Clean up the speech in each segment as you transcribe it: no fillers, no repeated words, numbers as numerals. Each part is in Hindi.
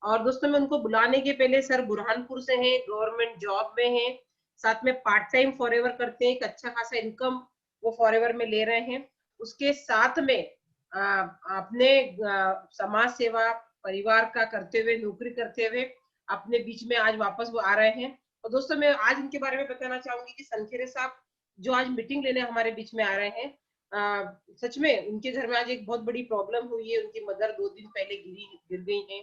और दोस्तों मैं उनको बुलाने के पहले, सर बुरहानपुर से हैं, गवर्नमेंट जॉब में हैं, साथ में पार्ट टाइम फॉरएवर करते हैं, एक अच्छा खासा इनकम वो फॉरएवर में ले रहे हैं। उसके साथ में अपने समाज सेवा परिवार का करते हुए, नौकरी करते हुए अपने बीच में आज वापस वो आ रहे हैं। और दोस्तों मैं आज इनके बारे में बताना चाहूंगी कि सनखेरे साहब जो आज मीटिंग लेने हमारे बीच में आ रहे हैं, सच में उनके घर में आज एक बहुत बड़ी प्रॉब्लम हुई है। उनकी मदर 2 दिन पहले गिर गई है,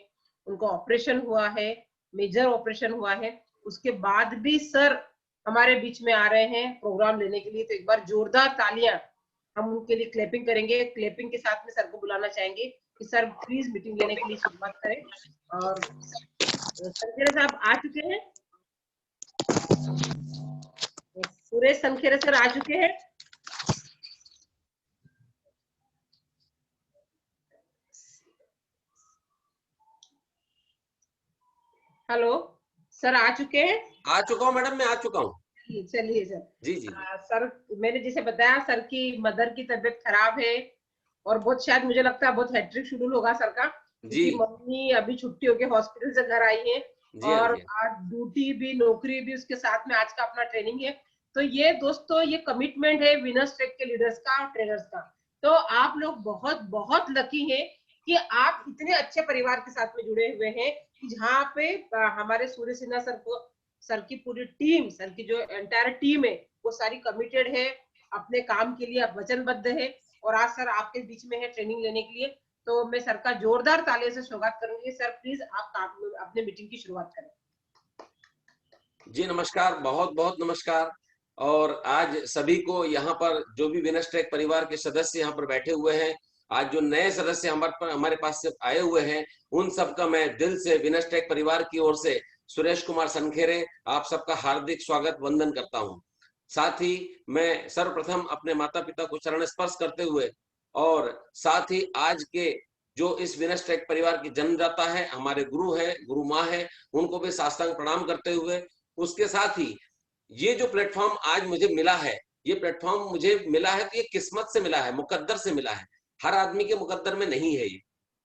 उनका ऑपरेशन हुआ है, मेजर ऑपरेशन हुआ है। उसके बाद भी सर हमारे बीच में आ रहे हैं प्रोग्राम लेने के लिए, तो एक बार जोरदार तालियां हम उनके लिए क्लैपिंग करेंगे। क्लैपिंग के साथ में सर को बुलाना चाहेंगे कि सर प्लीज मीटिंग लेने के लिए शुरुआत करें। और सनखेरे साहब आ चुके हैं, सुरेश सनखेरे सर आ चुके हैं। हेलो सर, आ चुके हैं? आ चुका हूँ मैडम, मैं आ चुका हूँ। चलिए सर। जी जी सर मैंने जैसे बताया, सर की मदर की तबीयत खराब है और बहुत, शायद मुझे लगता है बहुत हेक्टिक शेड्यूल होगा सर का, जी क्योंकि मम्मी अभी छुट्टी होके हॉस्पिटल से घर आई है जी हाँ और जी आज ड्यूटी भी नौकरी भी उसके साथ में, आज का अपना ट्रेनिंग है। तो ये दोस्तों ये कमिटमेंट है विनर्स ट्रैक के लीडर्स का और ट्रेनर्स का। तो आप लोग बहुत बहुत लकी हैं कि आप इतने अच्छे परिवार के साथ में जुड़े हुए हैं कि जहाँ पे हमारे सूर्य सिन्हा सर को, सर की पूरी टीम, सर की जो एंटायर टीम है वो सारी कमिटेड है, अपने काम के लिए वचनबद्ध है और आज सर आपके बीच में है ट्रेनिंग लेने के लिए। तो मैं सर का जोरदार तालियों से स्वागत करूंगी। सर प्लीज आप अपने मीटिंग की शुरुआत करें। जी नमस्कार, बहुत बहुत नमस्कार। और आज सभी को यहाँ पर जो भी विनर्स ट्रैक परिवार के सदस्य यहाँ पर बैठे हुए हैं, आज जो नए सदस्य हमारे पास से आए हुए हैं, उन सबका मैं दिल से विनर्स ट्रैक परिवार की ओर से सुरेश कुमार सनखेरे आप सबका हार्दिक स्वागत वंदन करता हूँ। साथ ही मैं सर्वप्रथम अपने माता पिता को चरण स्पर्श करते हुए और साथ ही आज के जो इस विनर्स ट्रैक परिवार की जन्मदाता है, हमारे गुरु है, गुरु माँ है, उनको भी साष्टांग प्रणाम करते हुए, उसके साथ ही ये जो प्लेटफॉर्म आज मुझे मिला है, ये प्लेटफॉर्म मुझे मिला है तो ये किस्मत से मिला है, मुकद्दर से मिला है, हर आदमी के मुकद्दर में नहीं है ये।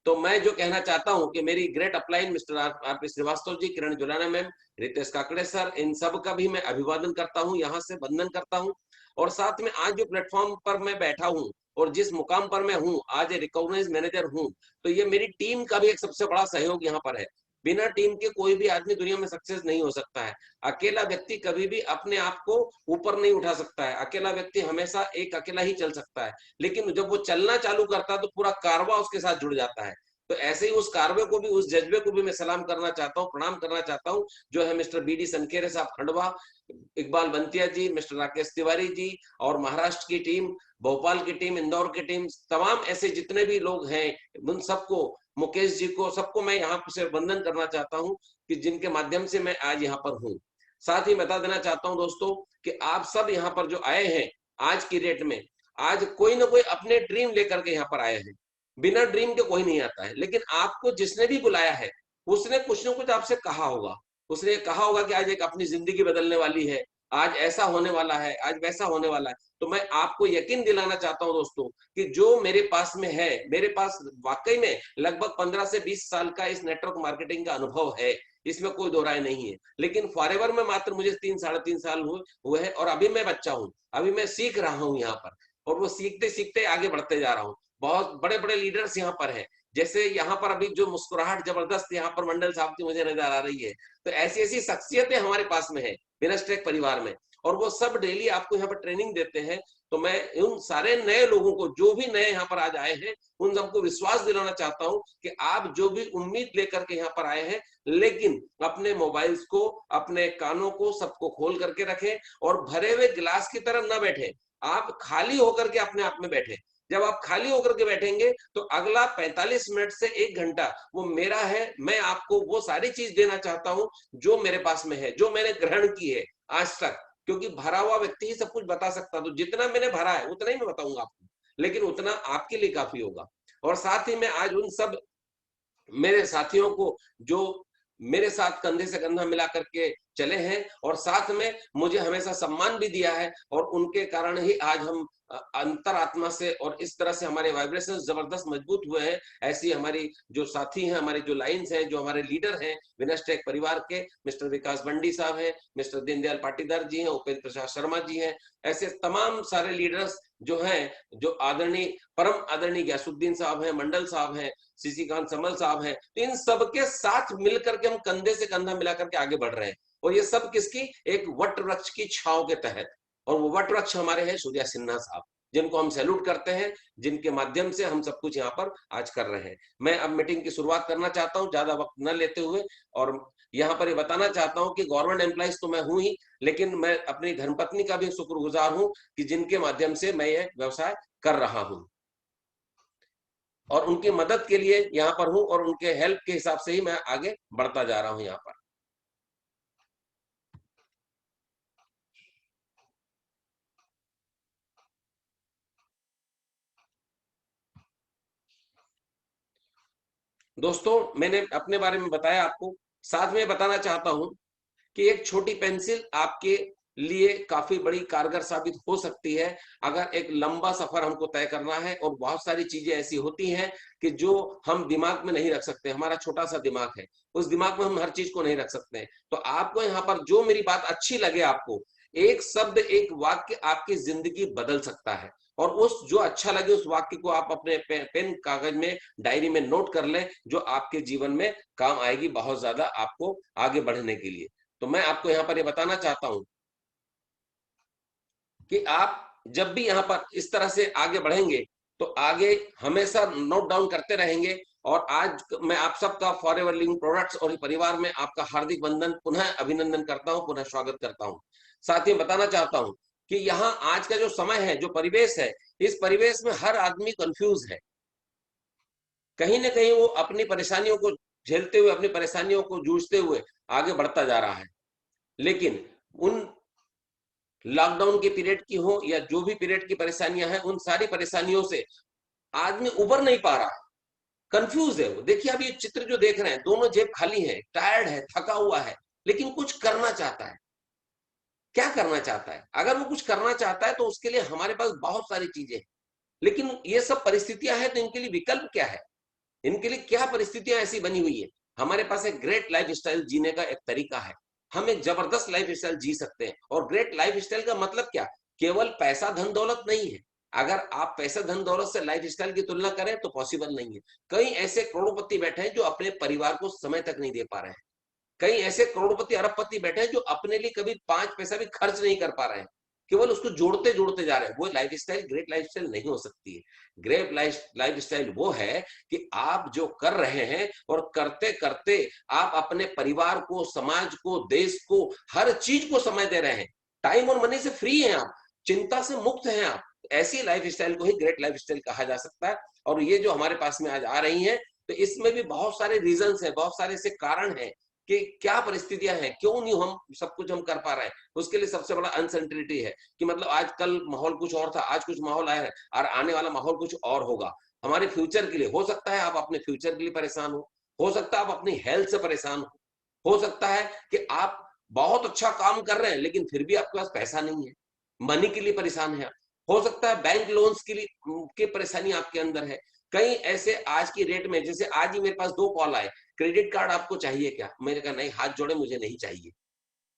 तो मैं जो कहना चाहता हूं कि मेरी great upline mister R P. Shrivastava ji, Kiran Julana ma'am, Ritesh Kakade sir, इन सब का भी मैं अभिवादन करता हूं, यहाँ से वंदन करता हूं। और साथ में आज जो प्लेटफॉर्म पर मैं बैठा हूं और जिस मुकाम पर मैं हूं, आज रिकॉग्नाइज मैनेजर हूं, तो ये मेरी टीम का भी एक सबसे बड़ा सहयोग यहाँ पर है। बिना टीम के कोई भी आदमी दुनिया में सक्सेस नहीं हो सकता है। अकेला व्यक्ति कभी भी अपने आप को ऊपर नहीं उठा सकता है, अकेला व्यक्ति हमेशा एक अकेला ही चल सकता है, लेकिन जब वो चलना चालू करता है तो पूरा कारवा उसके साथ जुड़ जाता है। तो ऐसे ही उस कारवे को भी, उस जज्बे को भी मैं सलाम करना चाहता हूँ, प्रणाम करना चाहता हूँ, जो है मिस्टर बी.डी. सनखेरे साहब खंडवा, इकबाल बंतिया जी, मिस्टर राकेश तिवारी जी और महाराष्ट्र की टीम, भोपाल की टीम, इंदौर की टीम, तमाम ऐसे जितने भी लोग हैं, उन सबको, मुकेश जी को, सबको मैं यहाँ से वंदन करना चाहता हूँ कि जिनके माध्यम से मैं आज यहाँ पर हूँ। साथ ही बता देना चाहता हूँ दोस्तों कि आप सब यहाँ पर जो आए हैं आज की डेट में, आज कोई ना कोई अपने ड्रीम लेकर के यहाँ पर आए हैं। बिना ड्रीम के कोई नहीं आता है, लेकिन आपको जिसने भी बुलाया है उसने कुछ ना कुछ आपसे कहा होगा। उसने कहा होगा कि आज एक अपनी जिंदगी बदलने वाली है, आज ऐसा होने वाला है, आज वैसा होने वाला है। तो मैं आपको यकीन दिलाना चाहता हूं दोस्तों कि जो मेरे पास में है, मेरे पास वाकई में लगभग 15 से 20 साल का इस नेटवर्क मार्केटिंग का अनुभव है, इसमें कोई दो राय नहीं है। लेकिन फॉरएवर में मात्र मुझे 3-3.5 साल हुए हैं और अभी मैं बच्चा हूँ, अभी मैं सीख रहा हूँ यहाँ पर, और वो सीखते सीखते आगे बढ़ते जा रहा हूँ। बहुत बड़े बड़े लीडर्स यहाँ पर हैं, जैसे यहाँ पर अभी जो मुस्कुराहट जबरदस्त यहाँ पर मंडल साहब की मुझे नजर आ रही है। तो ऐसी ऐसी शख्सियतें हमारे पास में है विनर्स ट्रैक परिवार में, और वो सब डेली आपको यहाँ पर ट्रेनिंग देते हैं। तो मैं उन सारे नए लोगों को, जो भी नए यहाँ पर आज आए हैं, उन सबको विश्वास दिलाना चाहता हूँ कि आप जो भी उम्मीद लेकर के यहाँ पर आए हैं, लेकिन अपने मोबाइल्स को, अपने कानों को, सबको खोल करके रखें और भरे हुए गिलास की तरह न बैठे। आप खाली होकर के अपने आप में बैठे। जब आप खाली होकर के बैठेंगे तो अगला 45 मिनट से 1 घंटा वो मेरा है। मैं आपको वो सारी चीज देना चाहता हूं जो मेरे पास में है, जो मैंने ग्रहण की है आज तक, क्योंकि भरा हुआ व्यक्ति ही सब कुछ बता सकता। तो जितना मैंने भरा है उतना ही मैं बताऊंगा आपको, लेकिन उतना आपके लिए काफी होगा। और साथ ही मैं आज उन सब मेरे साथियों को जो मेरे साथ कंधे से कंधा मिला करके चले हैं और साथ में मुझे हमेशा सम्मान भी दिया है, और उनके कारण ही आज हम अंतरात्मा से और इस तरह से हमारे वाइब्रेशंस जबरदस्त मजबूत हुए हैं। ऐसी हमारी जो साथी हैं, हमारे जो लाइन्स हैं, जो हमारे लीडर हैं विनस्टेक परिवार के, मिस्टर विकास बंडी साहब हैं, मिस्टर दीनदयाल पाटीदार जी हैं, उपेंद्र प्रसाद शर्मा जी हैं, ऐसे तमाम सारे लीडर्स जो हैं, जो आदरणीय परम आदरणीय गयासुद्दीन साहब हैं, मंडल साहब हैं, शशिकांत समल साहब हैं, तो इन सबके साथ मिलकर के हम कंधे से कंधा मिलाकर के आगे बढ़ रहे हैं। और ये सब किसकी? एक वट वृक्ष की छांव के तहत। और वो वट वृक्ष हमारे हैं सूर्या सिन्हा साहब, जिनको हम सैल्यूट करते हैं, जिनके माध्यम से हम सब कुछ यहाँ पर आज कर रहे हैं। मैं अब मीटिंग की शुरुआत करना चाहता हूँ, ज्यादा वक्त न लेते हुए, और यहाँ पर ये बताना चाहता हूँ कि गवर्नमेंट एम्प्लॉइज तो मैं हूं ही, लेकिन मैं अपनी धर्मपत्नी का भी शुक्रगुजार हूँ कि जिनके माध्यम से मैं ये व्यवसाय कर रहा हूँ, और उनकी मदद के लिए यहाँ पर हूँ, और उनके हेल्प के हिसाब से ही मैं आगे बढ़ता जा रहा हूँ यहाँ पर। दोस्तों, मैंने अपने बारे में बताया आपको, साथ में बताना चाहता हूं कि एक छोटी पेंसिल आपके लिए काफी बड़ी कारगर साबित हो सकती है अगर एक लंबा सफर हमको तय करना है, और बहुत सारी चीजें ऐसी होती हैं कि जो हम दिमाग में नहीं रख सकते। हमारा छोटा सा दिमाग है, उस दिमाग में हम हर चीज को नहीं रख सकते। तो आपको यहाँ पर जो मेरी बात अच्छी लगे, आपको एक शब्द एक वाक्य आपकी जिंदगी बदल सकता है, और उस जो अच्छा लगे उस वाक्य को आप अपने पेन कागज में डायरी में नोट कर लें, जो आपके जीवन में काम आएगी बहुत ज्यादा आपको आगे बढ़ने के लिए। तो मैं आपको यहाँ पर ये बताना चाहता हूं कि आप जब भी यहाँ पर इस तरह से आगे बढ़ेंगे तो आगे हमेशा नोट डाउन करते रहेंगे। और आज मैं आप सबका फॉरएवर लिविंग प्रोडक्ट्स और परिवार में आपका हार्दिक वंदन, पुनः अभिनंदन करता हूं, पुनः स्वागत करता हूं। साथ ही बताना चाहता हूं कि यहाँ आज का जो समय है, जो परिवेश है, इस परिवेश में हर आदमी कंफ्यूज है। कहीं ना कहीं वो अपनी परेशानियों को झेलते हुए, अपनी परेशानियों को जूझते हुए आगे बढ़ता जा रहा है। लेकिन उन लॉकडाउन के पीरियड की हो या जो भी पीरियड की परेशानियां हैं, उन सारी परेशानियों से आदमी उबर नहीं पा रहा है, कंफ्यूज है वो। देखिए अभी चित्र जो देख रहे हैं, दोनों जेब खाली है, टायर्ड है, थका हुआ है, लेकिन कुछ करना चाहता है। क्या करना चाहता है? अगर वो कुछ करना चाहता है तो उसके लिए हमारे पास बहुत सारी चीजें हैं, लेकिन ये सब परिस्थितियां हैं, तो इनके लिए विकल्प क्या है? इनके लिए क्या परिस्थितियां ऐसी बनी हुई है? हमारे पास एक ग्रेट लाइफ स्टाइल जीने का एक तरीका है। हम एक जबरदस्त लाइफ स्टाइल जी सकते हैं। और ग्रेट लाइफ स्टाइल का मतलब क्या? केवल पैसा धन दौलत नहीं है। अगर आप पैसा धन दौलत से लाइफ स्टाइल की तुलना करें तो पॉसिबल नहीं है। कई ऐसे करोड़पति बैठे हैं जो अपने परिवार को समय तक नहीं दे पा रहे हैं। कई ऐसे करोड़पति अरबपति बैठे हैं जो अपने लिए कभी 5 पैसा भी खर्च नहीं कर पा रहे हैं, केवल उसको जोड़ते जोड़ते जा रहे हैं। वो life style great life style नहीं हो सकती है। ग्रेट लाइफ स्टाइल वो है कि आप जो कर रहे हैं और करते करते आप अपने परिवार को, समाज को, देश को, हर चीज को समय दे रहे हैं। टाइम और मनी से फ्री हैं आप, चिंता से मुक्त हैं आप। ऐसी लाइफ स्टाइल को ही ग्रेट लाइफ स्टाइल कहा जा सकता है। और ये जो हमारे पास में आज आ रही है, तो इसमें भी बहुत सारे रीजंस है, बहुत सारे ऐसे कारण है कि क्या परिस्थितियां हैं, क्यों नहीं हम सब कुछ हम कर पा रहे हैं। उसके लिए सबसे बड़ा अनसर्टेनिटी है कि मतलब आज कल माहौल कुछ और था, आज कुछ माहौल आया है, और आने वाला माहौल कुछ और होगा। हमारे फ्यूचर के लिए हो सकता है आप अपने फ्यूचर के लिए परेशान हो सकता है आप अपनी हेल्थ से परेशान हो सकता है कि आप बहुत अच्छा काम कर रहे हैं लेकिन फिर भी आपके पास पैसा नहीं है, मनी के लिए परेशान है। हो सकता है बैंक लोन्स के लिए की परेशानी आपके अंदर है। कई ऐसे आज की रेट में, जैसे आज ही मेरे पास 2 कॉल आए, क्रेडिट कार्ड आपको चाहिए क्या? मैंने कहा नहीं, हाथ जोड़े, मुझे नहीं चाहिए।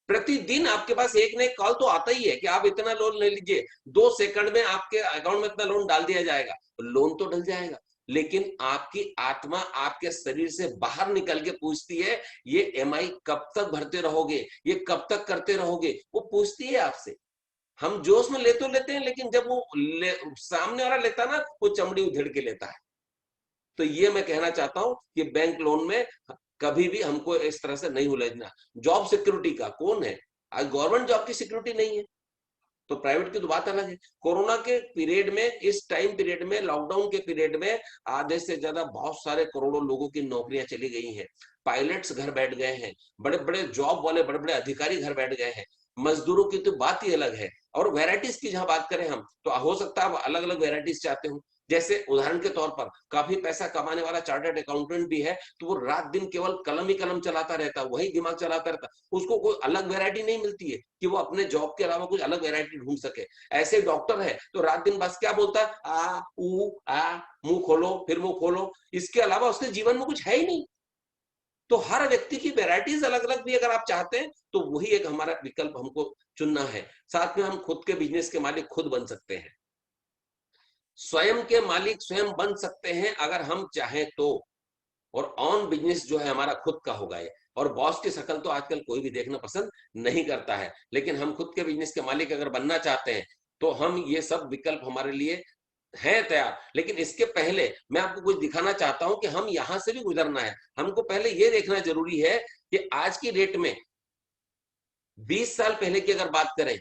प्रतिदिन आपके पास एक ना एक कॉल तो आता ही है कि आप इतना लोन ले लीजिए, 2 सेकंड में आपके अकाउंट में इतना लोन डाल दिया जाएगा। लोन तो डल जाएगा, लेकिन आपकी आत्मा आपके शरीर से बाहर निकल के पूछती है, ये EMI कब तक भरते रहोगे, ये कब तक करते रहोगे? वो पूछती है आपसे। हम जोश में ले तो लेते हैं, लेकिन जब वो सामने वाला लेता ना, वो चमड़ी उधेड़ के लेता है। तो ये मैं कहना चाहता हूं कि बैंक लोन में कभी भी हमको इस तरह से नहीं उलझना। जॉब सिक्योरिटी का कौन है? आज गवर्नमेंट जॉब की सिक्योरिटी नहीं है, तो प्राइवेट की तो बात अलग है। कोरोना के पीरियड में, इस टाइम पीरियड में, लॉकडाउन के पीरियड में आधे से ज्यादा बहुत सारे करोड़ों लोगों की नौकरियां चली गई हैं। पायलट्स घर बैठ गए हैं, बड़े बड़े जॉब वाले, बड़े बड़े अधिकारी घर बैठ गए हैं। मजदूरों की तो बात ही अलग है। और वेराइटीज की जहां बात करें हम, तो हो सकता है आप अलग अलग वेराइटीज चाहते हो। जैसे उदाहरण के तौर पर काफी पैसा कमाने वाला चार्टर्ड अकाउंटेंट भी है, तो वो रात दिन केवल कलम ही कलम चलाता रहता है, वही दिमाग चलाता रहता है, उसको कोई अलग वैरायटी नहीं मिलती है कि वो अपने जॉब के अलावा कुछ अलग वैरायटी ढूंढ सके। ऐसे डॉक्टर है तो रात दिन बस क्या बोलता है, आ ऊ आ, मुंह खोलो फिर मुंह खोलो, इसके अलावा उसके जीवन में कुछ है ही नहीं। तो हर व्यक्ति की वैरायटीज अलग अलग भी अगर आप चाहते हैं तो वही एक हमारा विकल्प हमको चुनना है। साथ में हम खुद के बिजनेस के मालिक खुद बन सकते हैं, स्वयं के मालिक स्वयं बन सकते हैं अगर हम चाहें तो। और ऑन बिजनेस जो है हमारा खुद का होगा ये। और बॉस की शक्ल तो आजकल कोई भी देखना पसंद नहीं करता है, लेकिन हम खुद के बिजनेस के मालिक अगर बनना चाहते हैं तो हम ये सब विकल्प हमारे लिए है तैयार। लेकिन इसके पहले मैं आपको कुछ दिखाना चाहता हूं कि हम यहां से भी गुजरना है। हमको पहले ये देखना जरूरी है कि आज की डेट में 20 साल पहले की अगर बात करें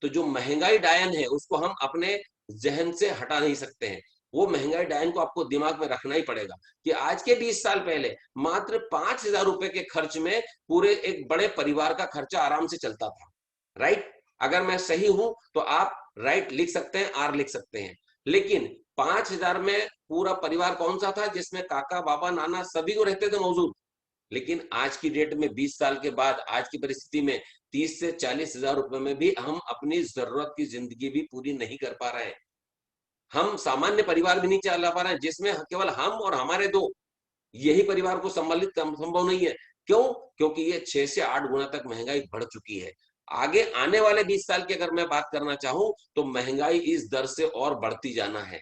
तो जो महंगाई डायन है उसको हम अपने जहन से हटा नहीं सकते हैं। वो महंगाई डायन को आपको दिमाग में रखना ही पड़ेगा कि आज के 20 साल पहले मात्र 5,000 रुपए के खर्च में पूरे एक बड़े परिवार का खर्चा आराम से चलता था। राइट? अगर मैं सही हूं तो आप राइट लिख सकते हैं, आर लिख सकते हैं। लेकिन 5,000 में पूरा परिवार कौन सा था, जिसमें काका बाबा नाना सभी को रहते थे मौजूद। लेकिन आज की डेट में 20 साल के बाद आज की परिस्थिति में 30 से 40,000 रुपए में भी हम अपनी जरूरत की जिंदगी भी पूरी नहीं कर पा रहे हैं। हम सामान्य परिवार भी नहीं चला पा रहे हैं, जिसमें केवल हम और हमारे दो यही परिवार को संभालित संभव नहीं है। क्यों? क्योंकि ये 6 से 8 गुना तक महंगाई बढ़ चुकी है। आगे आने वाले 20 साल की अगर मैं बात करना चाहूं तो महंगाई इस दर से और बढ़ती जाना है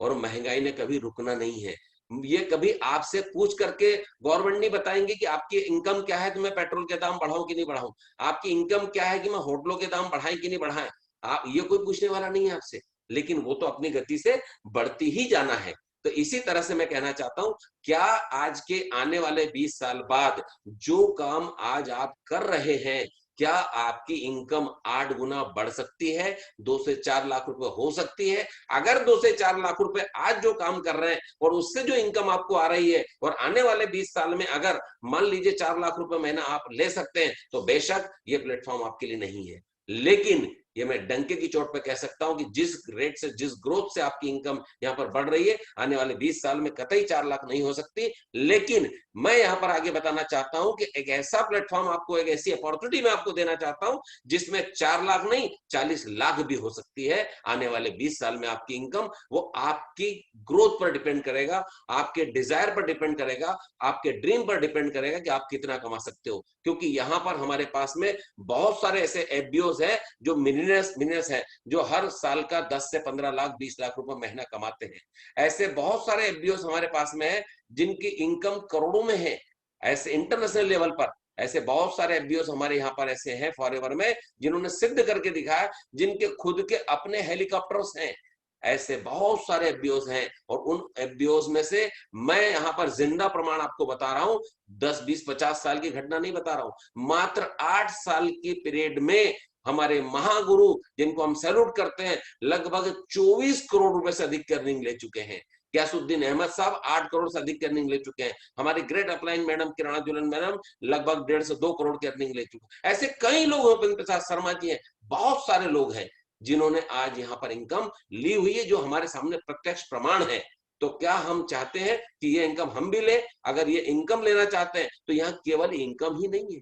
और महंगाई ने कभी रुकना नहीं है। ये कभी आपसे पूछ करके गवर्नमेंट नहीं बताएंगे कि आपकी इनकम क्या है तो मैं पेट्रोल के दाम बढ़ाऊं कि नहीं बढ़ाऊं, आपकी इनकम क्या है कि मैं होटलों के दाम बढ़ाएं कि नहीं बढ़ाएं, आप ये कोई पूछने वाला नहीं है आपसे। लेकिन वो तो अपनी गति से बढ़ती ही जाना है। तो इसी तरह से मैं कहना चाहता हूं, क्या आज के आने वाले 20 साल बाद जो काम आज आप कर रहे हैं, क्या आपकी इनकम 8 गुना बढ़ सकती है, 2 से 4 लाख रुपए हो सकती है? अगर 2 से 4 लाख रुपए आज जो काम कर रहे हैं और उससे जो इनकम आपको आ रही है और आने वाले 20 साल में अगर मान लीजिए 4 लाख रुपए महीना आप ले सकते हैं, तो बेशक ये प्लेटफॉर्म आपके लिए नहीं है। लेकिन ये मैं डंके की चोट पे कह सकता हूं कि जिस रेट से, जिस ग्रोथ से आपकी इनकम यहां पर बढ़ रही है, आने वाले 20 साल में कतई 4 लाख नहीं हो सकती। लेकिन मैं यहां पर आगे बताना चाहता हूं कि एक ऐसा प्लेटफॉर्म आपको, एक ऐसी अपॉर्चुनिटी मैं आपको देना चाहता हूं जिसमें 4 लाख नहीं 40 लाख भी हो सकती है। आने वाले 20 साल में आपकी इनकम, वो आपकी ग्रोथ पर डिपेंड करेगा, आपके डिजायर पर डिपेंड करेगा, आपके ड्रीम पर डिपेंड करेगा कि आप कितना कमा सकते हो। क्योंकि यहां पर हमारे पास में बहुत सारे ऐसे एफबीओज है जो मिलियनर्स है, जो हर साल का 10 से 15 लाख 20 लाख रुपए महीना कमाते हैं। ऐसे बहुत सारे एफबीओज हमारे पास में है जिनकी इनकम करोड़ों में है। ऐसे इंटरनेशनल लेवल पर ऐसे बहुत सारे एफबीओज हमारे यहाँ पर ऐसे हैं फॉरएवर में, जिन्होंने सिद्ध करके दिखाया, जिनके खुद के अपने हेलीकॉप्टर्स हैं। ऐसे बहुत सारे एफबीओज हैं और उन एफबीओज में से मैं यहाँ पर जिंदा प्रमाण आपको बता रहा हूं, 10, 20, 50 साल की घटना नहीं बता रहा हूं। मात्र 8 साल की पीरियड में हमारे महागुरु, जिनको हम सैल्यूट करते हैं, लगभग 24 करोड़ रुपए से अधिक की अर्निंग ले चुके हैं। गयासुद्दीन अहमद साहब 8 करोड़ से अधिक की अर्निंग ले चुके हैं। हमारी ग्रेट अपलाइन मैडम किराना जुलन मैडम लगभग 1.5 से 2 करोड़ की अर्निंग ले चुके हैं। ऐसे कई लोग हैं, उपेंद्र प्रसाद शर्मा जी हैं, बहुत सारे लोग हैं जिन्होंने आज यहाँ पर इनकम ली हुई है, जो हमारे सामने प्रत्यक्ष प्रमाण है। तो क्या हम चाहते हैं कि ये इनकम हम भी ले? अगर ये इनकम लेना चाहते हैं तो यहाँ केवल इनकम ही नहीं है,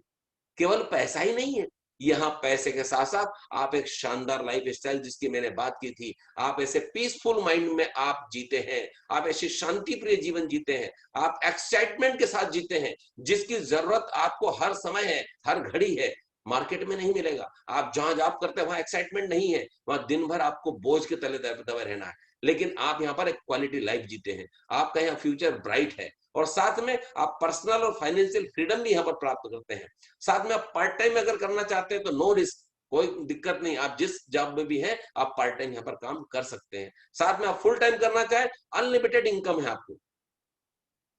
केवल पैसा ही नहीं है, यहाँ पैसे के साथ साथ आप एक शानदार लाइफ स्टाइल, जिसकी मैंने बात की थी, आप ऐसे पीसफुल माइंड में आप जीते हैं, आप ऐसे शांति प्रिय जीवन जीते हैं, आप एक्साइटमेंट के साथ जीते हैं, जिसकी जरूरत आपको हर समय है, हर घड़ी है। मार्केट में नहीं मिलेगा। आप जहां जॉब करते हैं वहां एक्साइटमेंट नहीं है, वहां दिन भर आपको बोझ के तले दबे रहना है। लेकिन आप यहाँ पर एक क्वालिटी लाइफ जीते हैं, आपका यहाँ फ्यूचर ब्राइट है और साथ में आप पर्सनल और फाइनेंशियल फ्रीडम भी यहाँ पर प्राप्त करते हैं। साथ में आप पार्ट टाइम अगर करना चाहते हैं तो नो रिस्क, कोई दिक्कत नहीं, आप जिस जॉब में भी हैं आप पार्ट टाइम यहाँ पर काम कर सकते हैं। साथ में आप फुल टाइम करना चाहें, अनलिमिटेड इनकम है आपको।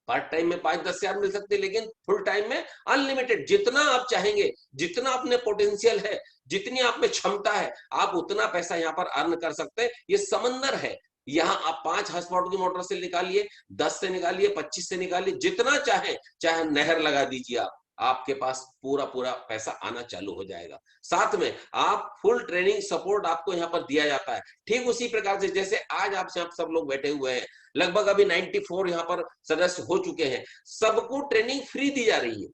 पार्ट टाइम में 5-10 हजार मिल सकते हैं, लेकिन फुल टाइम में अनलिमिटेड, जितना आप चाहेंगे, जितना अपने पोटेंशियल है, जितनी आप में क्षमता है, आप उतना पैसा यहाँ पर अर्न कर सकते हैं। ये समंदर है, यहाँ आप 5 हॉर्स पावर की मोटर से निकालिए, 10 से निकालिए, 25 से निकालिए, जितना चाहे, चाहे नहर लगा दीजिए आप, आपके पास पूरा पूरा पैसा आना चालू हो जाएगा। साथ में आप फुल ट्रेनिंग सपोर्ट आपको यहाँ पर दिया जाता है। ठीक उसी प्रकार से जैसे आज आपसे आप सब लोग बैठे हुए हैं, लगभग अभी 94 यहाँ पर सदस्य हो चुके हैं, सबको ट्रेनिंग फ्री दी जा रही है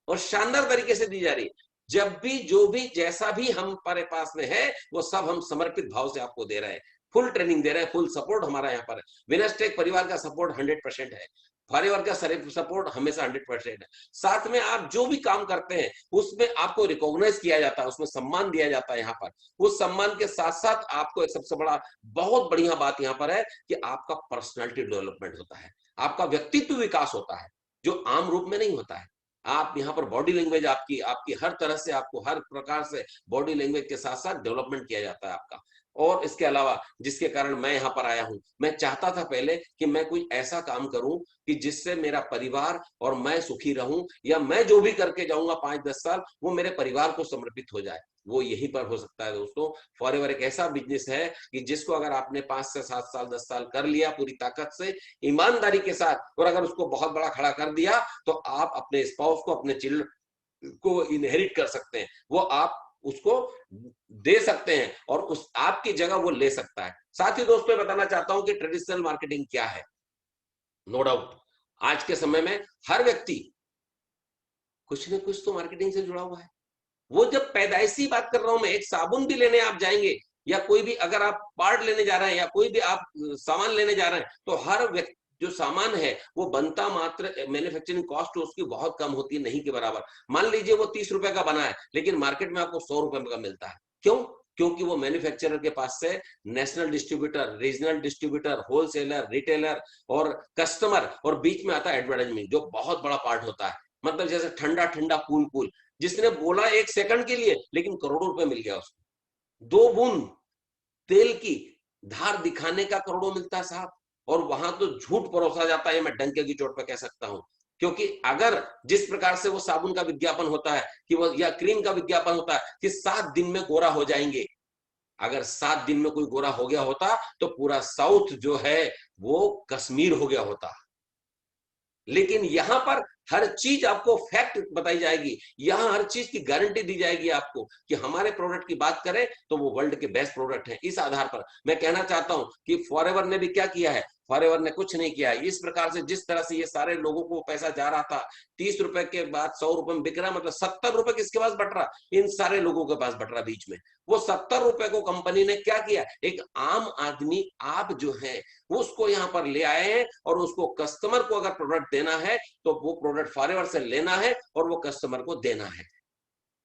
और शानदार तरीके से दी जा रही है। जब भी जो भी जैसा भी हमारे पास में है वो सब हम समर्पित भाव से आपको दे रहे हैं, फुल ट्रेनिंग दे रहे हैं, फुल सपोर्ट हमारा यहाँ पर है। विनस्टेक परिवार का सपोर्ट 100% है, फॉरएवर का सपोर्ट हमेशा 100% है। साथ में आप जो भी काम करते हैं उसमें आपको रिकॉग्नाइज किया जाता है, उसमें सम्मान दिया जाता है यहाँ पर। उस सम्मान के साथ साथ आपको एक सबसे बड़ा बहुत बढ़िया बात यहाँ पर है कि आपका पर्सनालिटी डेवलपमेंट होता है, आपका व्यक्तित्व विकास होता है, जो आम रूप में नहीं होता है। आप यहाँ पर बॉडी लैंग्वेज आपकी आपकी हर तरह से, आपको हर प्रकार से बॉडी लैंग्वेज के साथ साथ डेवलपमेंट किया जाता है आपका। और इसके अलावा जिसके कारण मैं यहाँ पर आया हूँ, मैं चाहता था पहले कि मैं कोई ऐसा काम करूं कि जिससे मेरा परिवार और मैं सुखी रहूं, या मैं जो भी करके जाऊंगा 5-10 साल वो मेरे परिवार को समर्पित हो जाए। वो यहीं पर हो सकता है दोस्तों। फॉरएवर एक ऐसा बिजनेस है कि जिसको अगर आपने 5 से 7 साल 10 साल कर लिया पूरी ताकत से, ईमानदारी के साथ, और अगर उसको बहुत बड़ा खड़ा कर दिया तो आप अपने स्पाउस को, अपने चिल्ड्रन को इनहेरिट कर सकते हैं, वो आप उसको दे सकते हैं और उस आपकी जगह वो ले सकता है। साथ ही दोस्तों बताना चाहता हूं कि ट्रेडिशनल मार्केटिंग क्या है। नो डाउट आज के समय में हर व्यक्ति कुछ न कुछ तो मार्केटिंग से जुड़ा हुआ है। वो जब पैदाइशी बात कर रहा हूं मैं, एक साबुन भी लेने आप जाएंगे या कोई भी अगर आप पार्ट लेने जा रहे हैं या कोई भी आप सामान लेने जा रहे हैं, तो हर व्यक्ति जो सामान है वो बनता मात्र मैन्युफैक्चरिंग कॉस्ट उसकी बहुत कम होती है, नहीं के बराबर। मान लीजिए वो 30 रुपए का बना है, लेकिन मार्केट में आपको 100 रुपए का मिलता है। क्यों? क्योंकि वो मैन्युफैक्चरर के पास से national distributor, regional distributor, wholesaler, retailer और कस्टमर, और बीच में आता है एडवर्टाइजमेंट, जो बहुत बड़ा पार्ट होता है। मतलब जैसे ठंडा ठंडा कूल कूल, जिसने बोला 1 सेकंड के लिए, लेकिन करोड़ों रुपए मिल गया उसको। 2 बूंद तेल की धार दिखाने का करोड़ों मिलता है साहब। और वहां तो झूठ परोसा जाता है, मैं डंके की चोट पर कह सकता हूं। क्योंकि अगर जिस प्रकार से वो साबुन का विज्ञापन होता है कि वो, या क्रीम का विज्ञापन होता है कि 7 दिन में गोरा हो जाएंगे, अगर 7 दिन में कोई गोरा हो गया होता तो पूरा साउथ जो है वो कश्मीर हो गया होता। लेकिन यहां पर हर चीज आपको फैक्ट बताई जाएगी, यहां हर चीज की गारंटी दी जाएगी आपको कि हमारे प्रोडक्ट की बात करें तो वो वर्ल्ड के बेस्ट प्रोडक्ट हैं। इस आधार पर मैं कहना चाहता हूं कि फॉरएवर ने भी क्या किया है, फॉरएवर ने कुछ नहीं किया है। इस प्रकार से जिस तरह से ये सारे लोगों को पैसा जा रहा था, 30 रुपए के बाद 100 रुपए में बिक रहा, मतलब 70 रुपए किसके पास बट रहा, इन सारे लोगों के पास बट रहा बीच में। वो 70 रुपए को कंपनी ने क्या किया, एक आम आदमी आप जो है उसको यहाँ पर ले आए हैं, और उसको कस्टमर को अगर प्रोडक्ट देना है तो वो प्रोडक्ट फॉरएवर से लेना है और वो कस्टमर को देना है,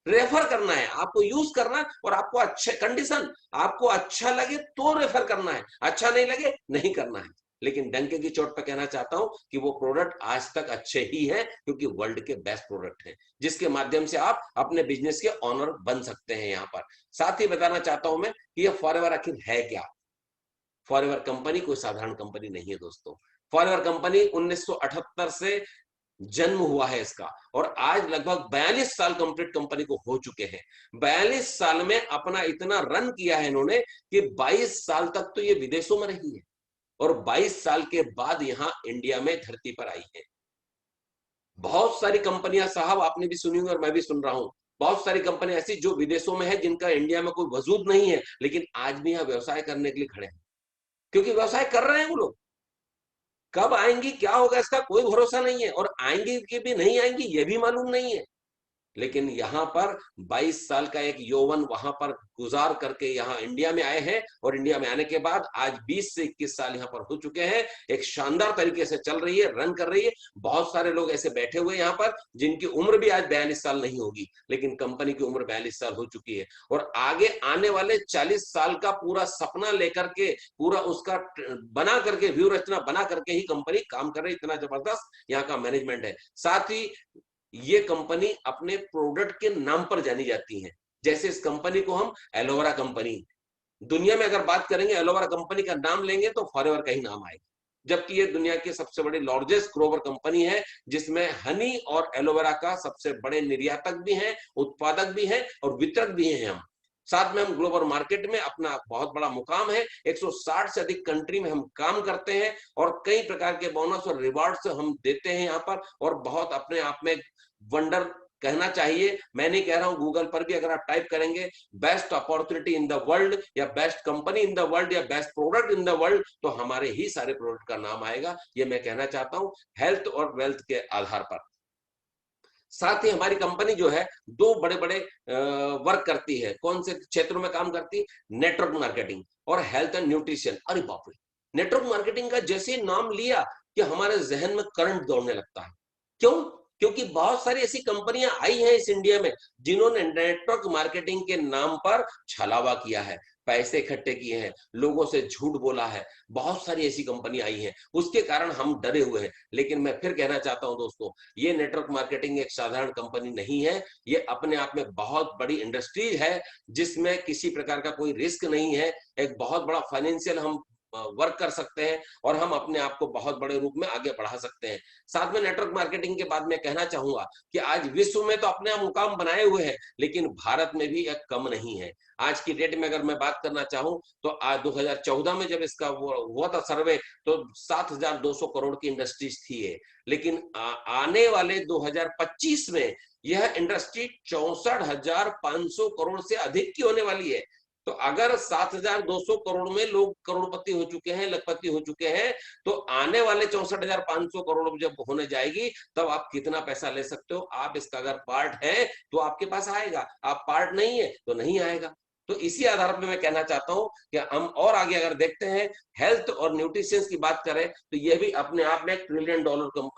रेफर करना है, आपको यूज करना है। और आपको अच्छे कंडीशन, आपको अच्छा लगे तो रेफर करना है, अच्छा नहीं लगे नहीं करना है। लेकिन डंके की चोट पर कहना चाहता हूं कि वो प्रोडक्ट आज तक अच्छे ही हैं, क्योंकि वर्ल्ड के बेस्ट प्रोडक्ट हैं, जिसके माध्यम से आप अपने बिजनेस के ऑनर बन सकते हैं यहाँ पर। साथ ही बताना चाहता हूं मैं कि ये फॉरएवर आखिर है क्या। फॉरएवर कंपनी कोई साधारण कंपनी नहीं है दोस्तों। फॉरएवर कंपनी 1978 से जन्म हुआ है इसका, और आज लगभग 42 साल कंप्लीट कंपनी को हो चुके हैं। 42 साल में अपना इतना रन किया है इन्होंने कि 22 साल तक तो ये विदेशों में रही है, और 22 साल के बाद यहां इंडिया में धरती पर आई है। बहुत सारी कंपनियां साहब आपने भी सुनी और मैं भी सुन रहा हूं, बहुत सारी कंपनियां ऐसी जो विदेशों में है, जिनका इंडिया में कोई वजूद नहीं है, लेकिन आज भी यहां व्यवसाय करने के लिए खड़े हैं, क्योंकि व्यवसाय कर रहे हैं वो लोग। कब आएंगी क्या होगा इसका कोई भरोसा नहीं है, और आएंगी कि भी नहीं आएंगी ये भी मालूम नहीं है। लेकिन यहाँ पर 22 साल का एक यौवन वहां पर गुजार करके यहाँ इंडिया में आए हैं, और इंडिया में आने के बाद आज 20 से 21 साल यहाँ पर हो चुके हैं। एक शानदार तरीके से चल रही है, रन कर रही है। बहुत सारे लोग ऐसे बैठे हुए यहाँ पर जिनकी उम्र भी आज 42 साल नहीं होगी, लेकिन कंपनी की उम्र 42 साल हो चुकी है, और आगे आने वाले 40 साल का पूरा सपना लेकर के, पूरा उसका बना करके, व्यू रचना बना करके ही कंपनी काम कर रही है। इतना जबरदस्त यहाँ का मैनेजमेंट है। साथ ही ये कंपनी अपने प्रोडक्ट के नाम पर जानी जाती है। जैसे इस कंपनी को हम एलोवेरा कंपनी, दुनिया में अगर बात करेंगे एलोवेरा कंपनी का नाम लेंगे तो फॉरएवर का ही नाम आएगा, जबकि ये दुनिया की सबसे बड़ी लार्जेस्ट ग्रोवर कंपनी है, जिसमें हनी और एलोवेरा का सबसे बड़े निर्यातक भी हैं, उत्पादक भी हैं और वितरक भी हैं हम। साथ में हम ग्लोबल मार्केट में अपना बहुत बड़ा मुकाम है, 160 से अधिक कंट्री में हम काम करते हैं और कई प्रकार के बोनस और रिवार्ड्स हम देते हैं यहाँ पर, और बहुत अपने आप में वंडर कहना चाहिए। मैं नहीं कह रहा हूं, गूगल पर भी अगर आप टाइप करेंगे best opportunity in the world या best company in the world या best product in the world, तो हमारे ही सारे प्रोडक्ट का नाम आएगा। ये मैं कहना चाहता हूं हेल्थ और वेल्थ के आधार पर। साथ ही हमारी कंपनी जो है दो बड़े बड़े वर्क करती है। कौन से क्षेत्रों में काम करती है? नेटवर्क मार्केटिंग और हेल्थ एंड न्यूट्रिशन। अरे बाप रे, नेटवर्क मार्केटिंग का जैसे ही नाम लिया कि हमारे जहन में करंट दौड़ने लगता है। क्यों? क्योंकि बहुत सारी ऐसी कंपनियां आई हैं इस इंडिया में जिन्होंने नेटवर्क मार्केटिंग के नाम पर छलावा किया है, पैसे इकट्ठे किए हैं, लोगों से झूठ बोला है। बहुत सारी ऐसी कंपनी आई हैं, उसके कारण हम डरे हुए हैं। लेकिन मैं फिर कहना चाहता हूं दोस्तों, ये नेटवर्क मार्केटिंग एक साधारण कंपनी नहीं है, ये अपने आप में बहुत बड़ी इंडस्ट्री है जिसमें किसी प्रकार का कोई रिस्क नहीं है। एक बहुत बड़ा फाइनेंशियल हम वर्क कर सकते हैं और हम अपने आप को बहुत बड़े रूप में आगे बढ़ा सकते हैं। साथ में नेटवर्क मार्केटिंग के बाद मैं कहना चाहूंगा कि आज विश्व में तो अपने मुकाम बनाए हुए हैं, लेकिन भारत में भी एक कम नहीं है। आज की डेट में अगर मैं बात करना चाहूं तो आज 2014 में जब इसका वो हुआ था सर्वे, तो 7,200 करोड़ की इंडस्ट्रीज थी ये। लेकिन आने वाले 2025 में यह इंडस्ट्री 64,500 करोड़ से अधिक की होने वाली है। तो अगर 7,200 करोड़ में लोग करोड़पति हो चुके हैं, लखपति हो चुके हैं, तो आने वाले 64,500 करोड़ जब होने जाएगी तब आप कितना पैसा ले सकते हो? आप इसका अगर पार्ट है तो आपके पास आएगा, आप पार्ट नहीं है तो नहीं आएगा। तो इसी आधार पर मैं कहना चाहता हूं कि हम और आगे अगर देखते हैं, हेल्थ और न्यूट्रिशन की बात करें तो यह भी अपने आप में $1 ट्रिलियन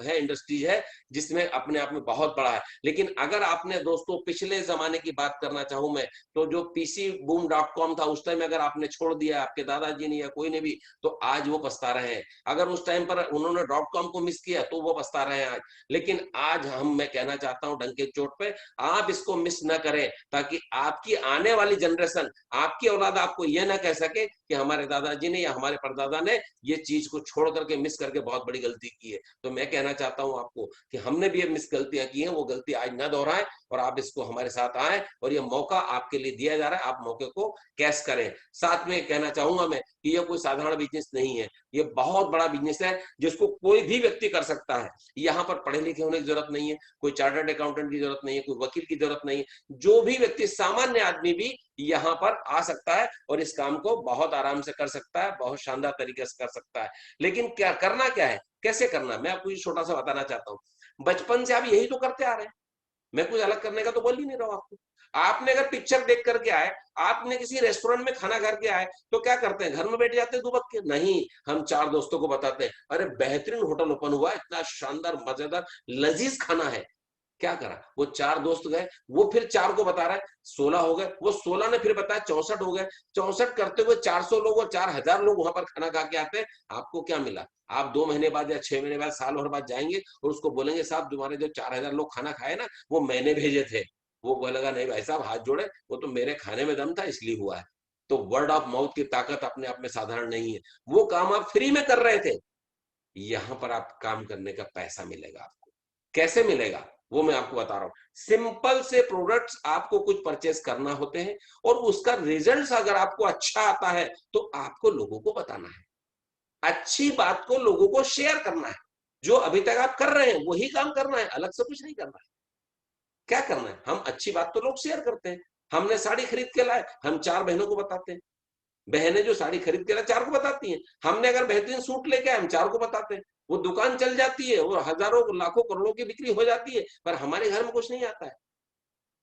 है, इंडस्ट्री है जिसमें अपने आप में बहुत बड़ा है। लेकिन अगर आपने दोस्तों पिछले जमाने की बात करना चाहूं मैं, तो जो pcboom.com था उस टाइम अगर आपने छोड़ दिया, आपके दादाजी ने या कोई ने भी, तो आज वो पछता रहे हैं। अगर उस टाइम पर उन्होंने .com को मिस किया तो वो पछता रहे हैं आज। लेकिन आज मैं कहना चाहता हूं डंके चोट पे, आप इसको मिस न करें ताकि आपकी आने वाली जनरेशन, आपकी औलाद आपको यह ना कह सके कि हमारे दादाजी ने या हमारे परदादा ने ये चीज को छोड़ करके मिस करके बहुत बड़ी गलती की है। तो मैं कहना चाहता हूं आपको कि हमने भी ये मिस गलतियां की हैं, वो गलती आज ना दोहराएं और आप इसको हमारे साथ आए, और ये मौका आपके लिए दिया जा रहा है, आप मौके को कैश करें। साथ में कहना चाहूंगा मैं कि ये कोई साधारण बिजनेस नहीं है, ये बहुत बड़ा बिजनेस है जिसको कोई भी व्यक्ति कर सकता है। यहाँ पर पढ़े लिखे होने की जरूरत नहीं है, कोई चार्टर्ड अकाउंटेंट की जरूरत नहीं है, कोई वकील की जरूरत नहीं है। जो भी व्यक्ति, सामान्य आदमी भी यहाँ पर आ सकता है और इस काम को बहुत आराम से कर सकता है, बहुत शानदार तरीके से कर सकता है। लेकिन क्या करना, क्या है, कैसे करना, मैं आपको छोटा सा बताना चाहता हूँ। बचपन से आप यही तो करते आ रहे हैं, मैं कुछ अलग करने का तो बोल ही नहीं रहा हूं आपको। आपने अगर पिक्चर देख करके आए, आपने किसी रेस्टोरेंट में खाना करके आए, तो क्या करते हैं, घर में बैठ जाते हैं दुबक के? नहीं, हम 4 दोस्तों को बताते हैं, अरे बेहतरीन होटल ओपन हुआ, इतना शानदार मजेदार लजीज खाना है। क्या करा, वो 4 दोस्त गए, वो फिर 4 को बता रहा है, 16 हो गए, वो 16 ने फिर बताया 64 हो गए। 64 करते हुए 400 लोग और 4,000 लोग वहां पर खाना खा के आते हैं। आपको क्या मिला? आप 2 महीने बाद या 6 महीने बाद, साल भर बाद जाएंगे और उसको बोलेंगे, साहब तुम्हारे जो 4,000 लोग खाना खाए ना, वो मैंने भेजे थे। वो बोलेगा, नहीं भाई साहब, हाथ जोड़े, वो तो मेरे खाने में दम था इसलिए हुआ है। तो वर्ड ऑफ माउथ की ताकत अपने आप में साधारण नहीं है। वो काम आप फ्री में कर रहे थे, यहां पर आप काम करने का पैसा मिलेगा आपको। कैसे मिलेगा वो मैं आपको बता रहा हूं। सिंपल से प्रोडक्ट्स आपको कुछ परचेस करना होते हैं और उसका रिजल्ट अगर आपको अच्छा आता है तो आपको लोगों को बताना है, अच्छी बात को लोगों को शेयर करना है। जो अभी तक आप कर रहे हैं वही काम करना है, अलग से कुछ नहीं करना है। क्या करना है, हम अच्छी बात तो लोग शेयर करते हैं। हमने साड़ी खरीद के लाए, हम 4 बहनों को बताते हैं, बहनें जो साड़ी खरीद के लाए 4 को बताती हैं। हमने अगर बेहतरीन सूट लेके आए, हम 4 को बताते हैं। वो दुकान चल जाती है, वो हजारों लाखों करोड़ों की बिक्री हो जाती है, पर हमारे घर में कुछ नहीं आता है,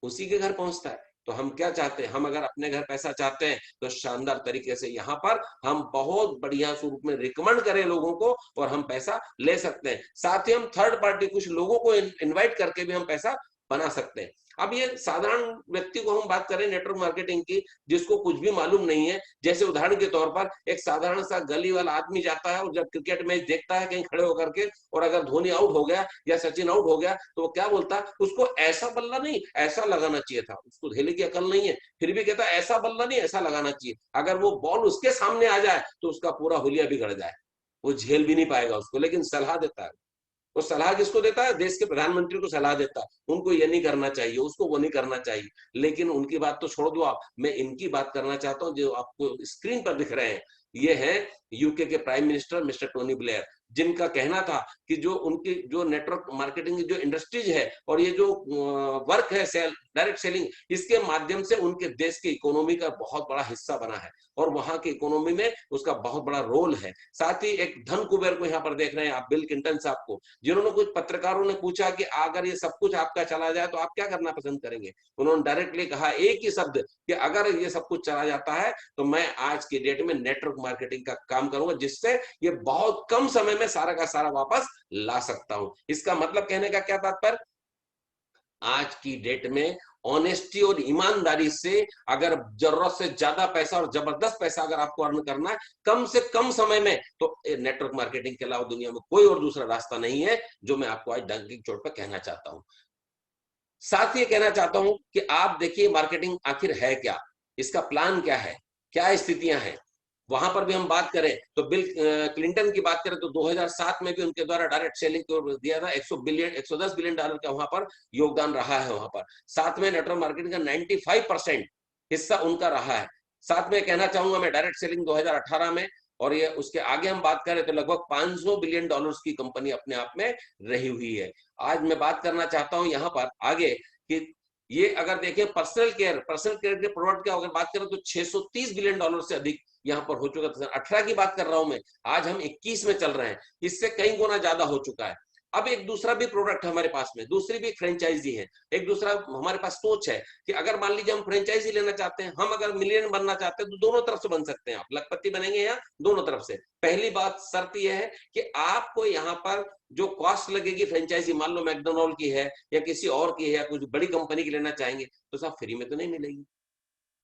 उसी के घर पहुंचता है। तो हम क्या चाहते हैं, हम अगर अपने घर पैसा चाहते हैं तो शानदार तरीके से यहाँ पर हम बहुत बढ़िया स्वरूप में रिकमेंड करें लोगों को और हम पैसा ले सकते हैं। साथ ही हम थर्ड पार्टी कुछ लोगों को इनवाइट करके भी हम पैसा बना सकते हैं। अब ये साधारण व्यक्ति को हम बात करें नेटवर्क मार्केटिंग की, जिसको कुछ भी मालूम नहीं है, जैसे उदाहरण के तौर पर एक साधारण सा गली वाला आदमी जाता है और जब क्रिकेट मैच देखता है कहीं खड़े होकर के, और अगर धोनी आउट हो गया या सचिन आउट हो गया तो वो क्या बोलता है, उसको ऐसा बल्ला नहीं ऐसा लगाना चाहिए था। उसको धेले की अकल नहीं है, फिर भी कहता है ऐसा बल्ला नहीं ऐसा लगाना चाहिए। अगर वो बॉल उसके सामने आ जाए तो उसका पूरा हुलिया बिगड़ जाए, वो झेल भी नहीं पाएगा उसको, लेकिन सलाह देता है। वो सलाह किसको देता है? देश के प्रधानमंत्री को सलाह देता है, उनको ये नहीं करना चाहिए, उसको वो नहीं करना चाहिए। लेकिन उनकी बात तो छोड़ दो आप, मैं इनकी बात करना चाहता हूँ जो आपको स्क्रीन पर दिख रहे हैं। ये है यूके के prime minister mister Tony Blair, जिनका कहना था कि जो उनकी जो नेटवर्क मार्केटिंग की जो इंडस्ट्रीज है और ये जो वर्क है डायरेक्ट सेलिंग, इसके माध्यम से उनके देश की इकोनॉमी का बहुत बड़ा हिस्सा बना है और वहां की इकोनॉमी में उसका बहुत बड़ा रोल है। साथ ही एक धन कुबेर को यहाँ पर देख रहे हैं आप, बिल क्लिंटन साहब को, जिन्होंने कुछ पत्रकारों ने पूछा कि अगर ये सब कुछ आपका चला जाए तो आप क्या करना पसंद करेंगे। उन्होंने डायरेक्टली कहा एक ही शब्द कि अगर ये सब कुछ चला जाता है तो मैं आज की डेट में नेटवर्क मार्केटिंग का काम करूंगा, जिससे ये बहुत कम समय में सारा का सारा वापस ला सकता हूं। इसका मतलब कहने का क्या तात्पर्य, आज की डेट में ऑनेस्टी और ईमानदारी से अगर जरूरत से ज्यादा पैसा और जबरदस्त पैसा अगर आपको अर्न करना है कम से कम समय में, तो नेटवर्क मार्केटिंग के अलावा दुनिया में कोई और दूसरा रास्ता नहीं है, जो मैं आपको आज डंकी चोट पर कहना चाहता हूं। साथ ही कहना चाहता हूं कि आप देखिए मार्केटिंग आखिर है क्या, इसका प्लान क्या है, क्या स्थितियां हैं। वहां पर भी हम बात करें तो बिल क्लिंटन की बात करें तो 2007 में भी उनके द्वारा डायरेक्ट सेलिंग को दिया था 110 बिलियन डॉलर का वहां पर योगदान रहा है। वहां पर साथ में नेटवर्क मार्केटिंग का 95% हिस्सा उनका रहा है। साथ में कहना चाहूंगा मैं डायरेक्ट सेलिंग 2018 में और ये उसके आगे हम बात करें तो लगभग 500 बिलियन डॉलर्स की कंपनी अपने आप में रही हुई है। आज मैं बात करना चाहता हूं यहाँ पर आगे कि ये अगर देखें पर्सनल केयर के प्रोडक्ट की अगर बात करें तो 630 बिलियन डॉलर से अधिक यहाँ पर हो चुका था। 18 की बात कर रहा हूं मैं, आज हम 21 में चल रहे हैं, इससे कई गुना ज्यादा हो चुका है। अब एक दूसरा भी प्रोडक्ट हमारे पास में, दूसरी भी फ्रेंचाइजी है, एक दूसरा हमारे पास सोच है कि अगर मान लीजिए हम फ्रेंचाइजी लेना चाहते हैं, हम अगर मिलियन बनना चाहते हैं तो दोनों तरफ से बन सकते हैं, आप लखपति बनेंगे यहाँ दोनों तरफ से। पहली बात शर्त यह है कि आपको यहाँ पर जो कॉस्ट लगेगी फ्रेंचाइजी, मान लो मैकडोनल्ड की है या किसी और की है या कुछ बड़ी कंपनी की लेना चाहेंगे तो सब फ्री में तो नहीं मिलेगी।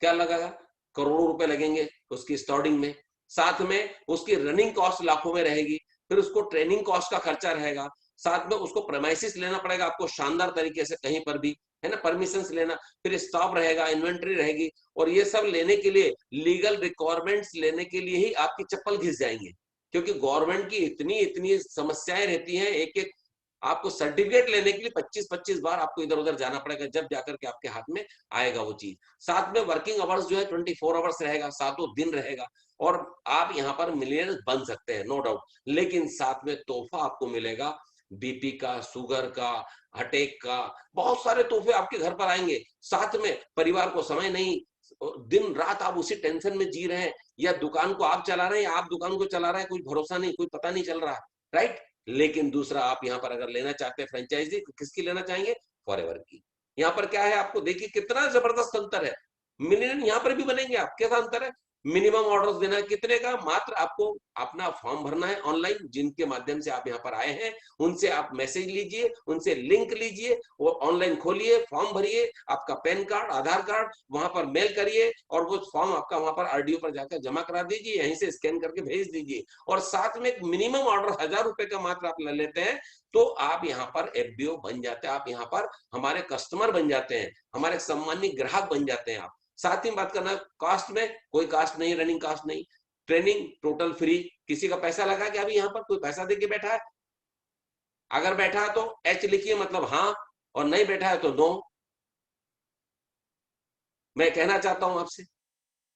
क्या लगेगा, करोड़ों रुपए लगेंगे उसकी स्टार्टिंग में, साथ में उसकी रनिंग कॉस्ट लाखों में रहेगी, फिर उसको ट्रेनिंग कॉस्ट का खर्चा रहेगा, साथ में उसको प्रेमाइसिस लेना पड़ेगा आपको शानदार तरीके से कहीं पर भी, है ना, परमिशन लेना, फिर स्टॉक रहेगा, इन्वेंट्री रहेगी, और ये सब लेने के लिए लीगल रिक्वायरमेंट्स लेने के लिए ही आपकी चप्पल घिस जाएंगे, क्योंकि गवर्नमेंट की इतनी इतनी समस्याएं रहती हैं। एक एक आपको सर्टिफिकेट लेने के लिए 25-25 बार आपको इधर उधर जाना पड़ेगा, जब जाकर के आपके हाथ में आएगा वो चीज। साथ में वर्किंग आवर्स जो है 24 आवर्स रहेगा, 7 दिन रहेगा, और आप यहाँ पर मिलियनर बन सकते हैं नो डाउट। लेकिन साथ में तोहफा आपको मिलेगा, बीपी का, शुगर का, अटैक का, बहुत सारे तोहफे आपके घर पर आएंगे। साथ में परिवार को समय नहीं, दिन रात आप उसी टेंशन में जी रहे हैं, या दुकान को आप चला रहे हैं या आप दुकान को चला रहे हैं, कोई भरोसा नहीं, कोई पता नहीं चल रहा, राइट। लेकिन दूसरा आप यहाँ पर अगर लेना चाहते हैं फ्रेंचाइजी, किसकी लेना चाहेंगे, फॉरएवर की। यहाँ पर क्या है, आपको देखिए कितना जबरदस्त अंतर है, मिलियन यहाँ पर भी बनेंगे आप, कैसा अंतर है। मिनिमम ऑर्डर्स देना है कितने का, मात्र आपको अपना फॉर्म भरना है ऑनलाइन, जिनके माध्यम से आप यहाँ पर आए हैं उनसे आप मैसेज लीजिए, उनसे लिंक लीजिए, वो ऑनलाइन खोलिए, फॉर्म भरिए, आपका पैन कार्ड, आधार कार्ड वहां पर मेल करिए, और वो फॉर्म आपका वहां पर आरडीओ पर जाकर जमा करा दीजिए, यहीं से स्कैन करके भेज दीजिए। और साथ में एक मिनिमम ऑर्डर 1000 रुपए का मात्र आप ले लेते हैं, तो आप यहाँ पर एफबीओ बन जाते हैं, आप यहाँ पर हमारे कस्टमर बन जाते हैं, हमारे सम्मानित ग्राहक बन जाते हैं आप। साथ ही बात करना कास्ट में, कोई कास्ट नहीं, रनिंग कास्ट नहीं, ट्रेनिंग टोटल फ्री, किसी का पैसा लगा कि अभी यहाँ पर कोई पैसा देके बैठा है, अगर बैठा है तो एच लिखिए, मतलब हाँ, और नहीं बैठा है तो नो। मैं कहना चाहता हूं आपसे,